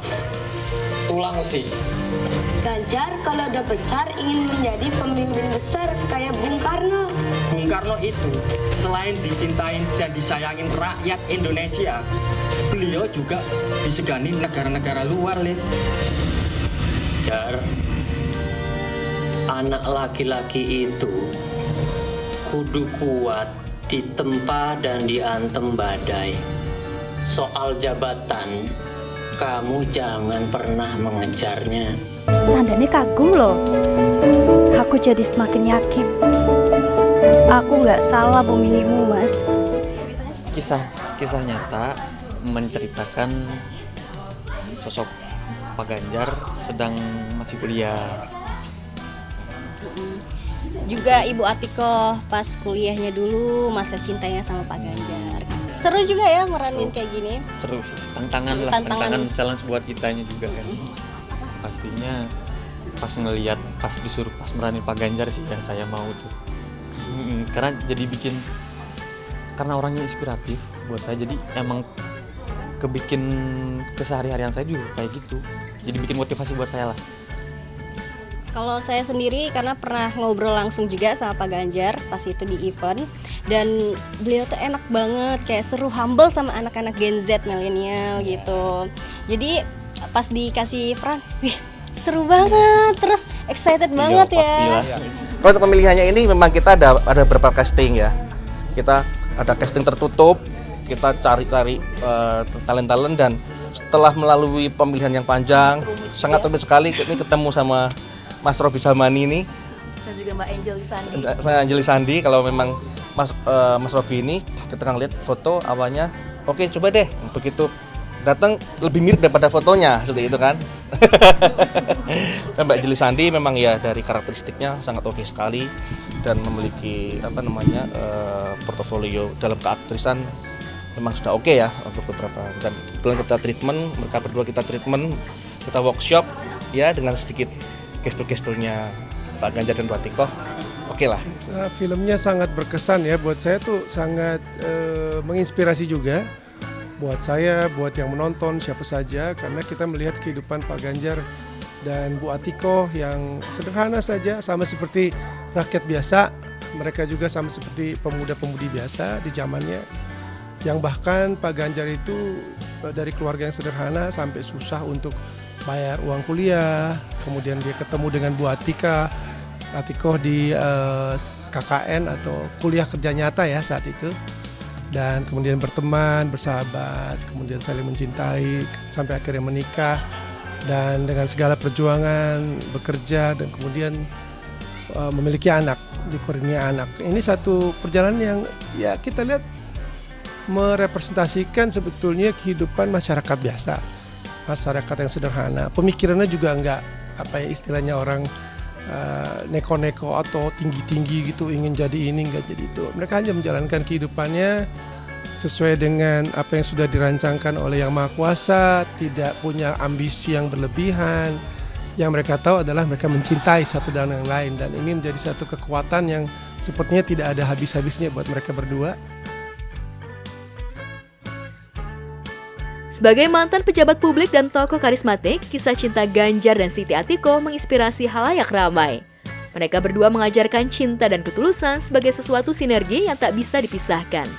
tulang besi. Ganjar kalau udah besar ingin menjadi pemimpin besar kayak Bung Karno. Bung Karno itu selain dicintain dan disayangin rakyat Indonesia, beliau juga disegani negara-negara luar, Lin. Jar, anak laki-laki itu kudu kuat ditempa dan diantem badai. Soal jabatan, kamu jangan pernah mengejarnya. Nandanya kagum loh. Aku jadi semakin yakin. Aku nggak salah memilihmu, Mas. Kisah nyata menceritakan sosok Pak Ganjar sedang masih kuliah. Juga Ibu Atikoh pas kuliahnya dulu, masa cintanya sama Pak Ganjar. Seru juga ya meranin kayak gini. Seru sih, tantangan challenge buat kitanya juga kan. Pastinya pas ngelihat, pas meranin Pak Ganjar sih yang saya mau tuh. Karena jadi karena orangnya inspiratif buat saya, jadi emang kebikin kesehari-harian saya juga kayak gitu. Jadi bikin motivasi buat saya lah. Kalau saya sendiri karena pernah ngobrol langsung juga sama Pak Ganjar pas itu di event, dan beliau tuh enak banget, kayak seru, humble sama anak-anak Gen Z milenial gitu. Jadi pas dikasih peran, wih seru banget, terus excited banget ya. Kalau untuk pemilihannya ini memang kita ada beberapa casting ya. Kita ada casting tertutup, kita cari-cari talent-talent, dan setelah melalui pemilihan yang panjang, sangat rumit sekali ini ketemu sama Mas Robi Salmani ini. Dan juga Mbak Angeli Sandi. Kalau memang Mas Robi ini kita ngeliat foto awalnya, oke coba deh, begitu datang lebih mirip daripada fotonya, seperti itu kan. Mbak Angeli Sandi memang ya dari karakteristiknya sangat oke sekali dan memiliki portofolio dalam keaktrisan memang sudah oke ya untuk beberapa. Dan kebetulan kita treatment, mereka berdua kita treatment, kita workshop ya dengan sedikit gestur-gesturnya Pak Ganjar dan Bu Atikoh, oke lah. Filmnya sangat berkesan ya, buat saya tuh sangat menginspirasi juga. Buat saya, buat yang menonton, siapa saja, karena kita melihat kehidupan Pak Ganjar dan Bu Atikoh yang sederhana saja, sama seperti rakyat biasa. Mereka juga sama seperti pemuda-pemudi biasa di zamannya. Yang bahkan Pak Ganjar itu dari keluarga yang sederhana sampai susah untuk bayar uang kuliah, kemudian dia ketemu dengan Bu Atikoh di KKN atau kuliah kerja nyata ya saat itu, dan kemudian berteman, bersahabat, kemudian saling mencintai sampai akhirnya menikah, dan dengan segala perjuangan bekerja dan kemudian memiliki anak, dikurnia anak. Ini satu perjalanan yang ya kita lihat merepresentasikan sebetulnya kehidupan masyarakat biasa. Masyarakat yang sederhana, pemikirannya juga enggak istilahnya orang neko-neko atau tinggi-tinggi gitu, ingin jadi ini enggak jadi itu. Mereka hanya menjalankan kehidupannya sesuai dengan apa yang sudah dirancangkan oleh Yang Maha Kuasa, tidak punya ambisi yang berlebihan. Yang mereka tahu adalah mereka mencintai satu dan yang lain, dan ini menjadi satu kekuatan yang sepertinya tidak ada habis-habisnya buat mereka berdua. Sebagai mantan pejabat publik dan tokoh karismatik, kisah cinta Ganjar dan Siti Atikoh menginspirasi halayak ramai. Mereka berdua mengajarkan cinta dan ketulusan sebagai sesuatu sinergi yang tak bisa dipisahkan.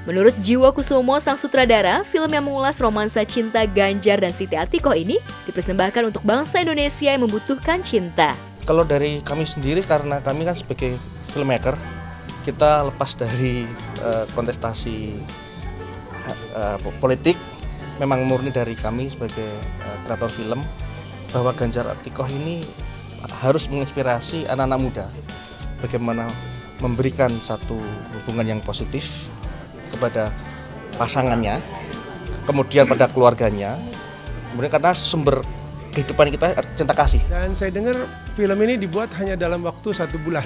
Menurut Jiwo Kusumo, sang sutradara, film yang mengulas romansa cinta Ganjar dan Siti Atikoh ini dipersembahkan untuk bangsa Indonesia yang membutuhkan cinta. Kalau dari kami sendiri, karena kami kan sebagai filmmaker, kita lepas dari kontestasi politik, memang murni dari kami sebagai kreator film, bahwa Ganjar Atikoh ini harus menginspirasi anak-anak muda bagaimana memberikan satu hubungan yang positif kepada pasangannya, kemudian pada keluarganya, kemudian karena sumber kehidupan kita cinta kasih. Dan saya dengar film ini dibuat hanya dalam waktu 1 bulan,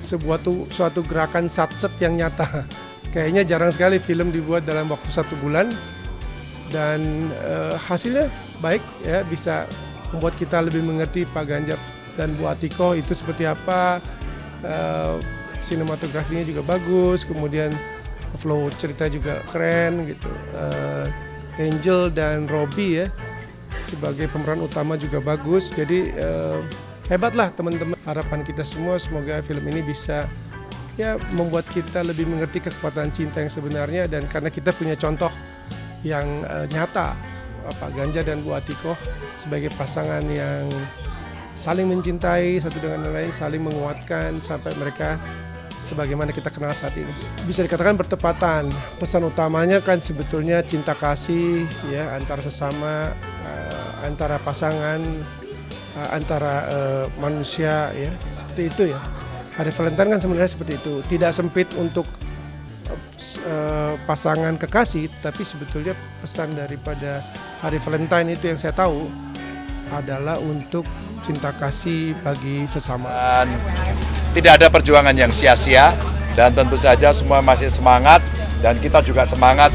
suatu gerakan satset yang nyata. Kayaknya jarang sekali film dibuat dalam waktu 1 bulan. Dan hasilnya baik ya, bisa membuat kita lebih mengerti Pak Ganjar dan Bu Atikoh itu seperti apa. Sinematografinya juga bagus, kemudian flow cerita juga keren gitu. Angel dan Robi ya sebagai pemeran utama juga bagus. Jadi hebatlah teman-teman. Harapan kita semua semoga film ini bisa ya membuat kita lebih mengerti kekuatan cinta yang sebenarnya, dan karena kita punya contoh yang nyata, Pak Ganjar dan Bu Atikoh sebagai pasangan yang saling mencintai satu dengan yang lain, saling menguatkan sampai mereka sebagaimana kita kenal saat ini. Bisa dikatakan bertepatan. Pesan utamanya kan sebetulnya cinta kasih ya, antara sesama, antara pasangan, antara manusia ya, seperti itu ya. Hari Valentine kan sebenarnya seperti itu, tidak sempit untuk pasangan kekasih, tapi sebetulnya pesan daripada Hari Valentine itu yang saya tahu adalah untuk cinta kasih bagi sesama. Dan tidak ada perjuangan yang sia-sia, dan tentu saja semua masih semangat, dan kita juga semangat.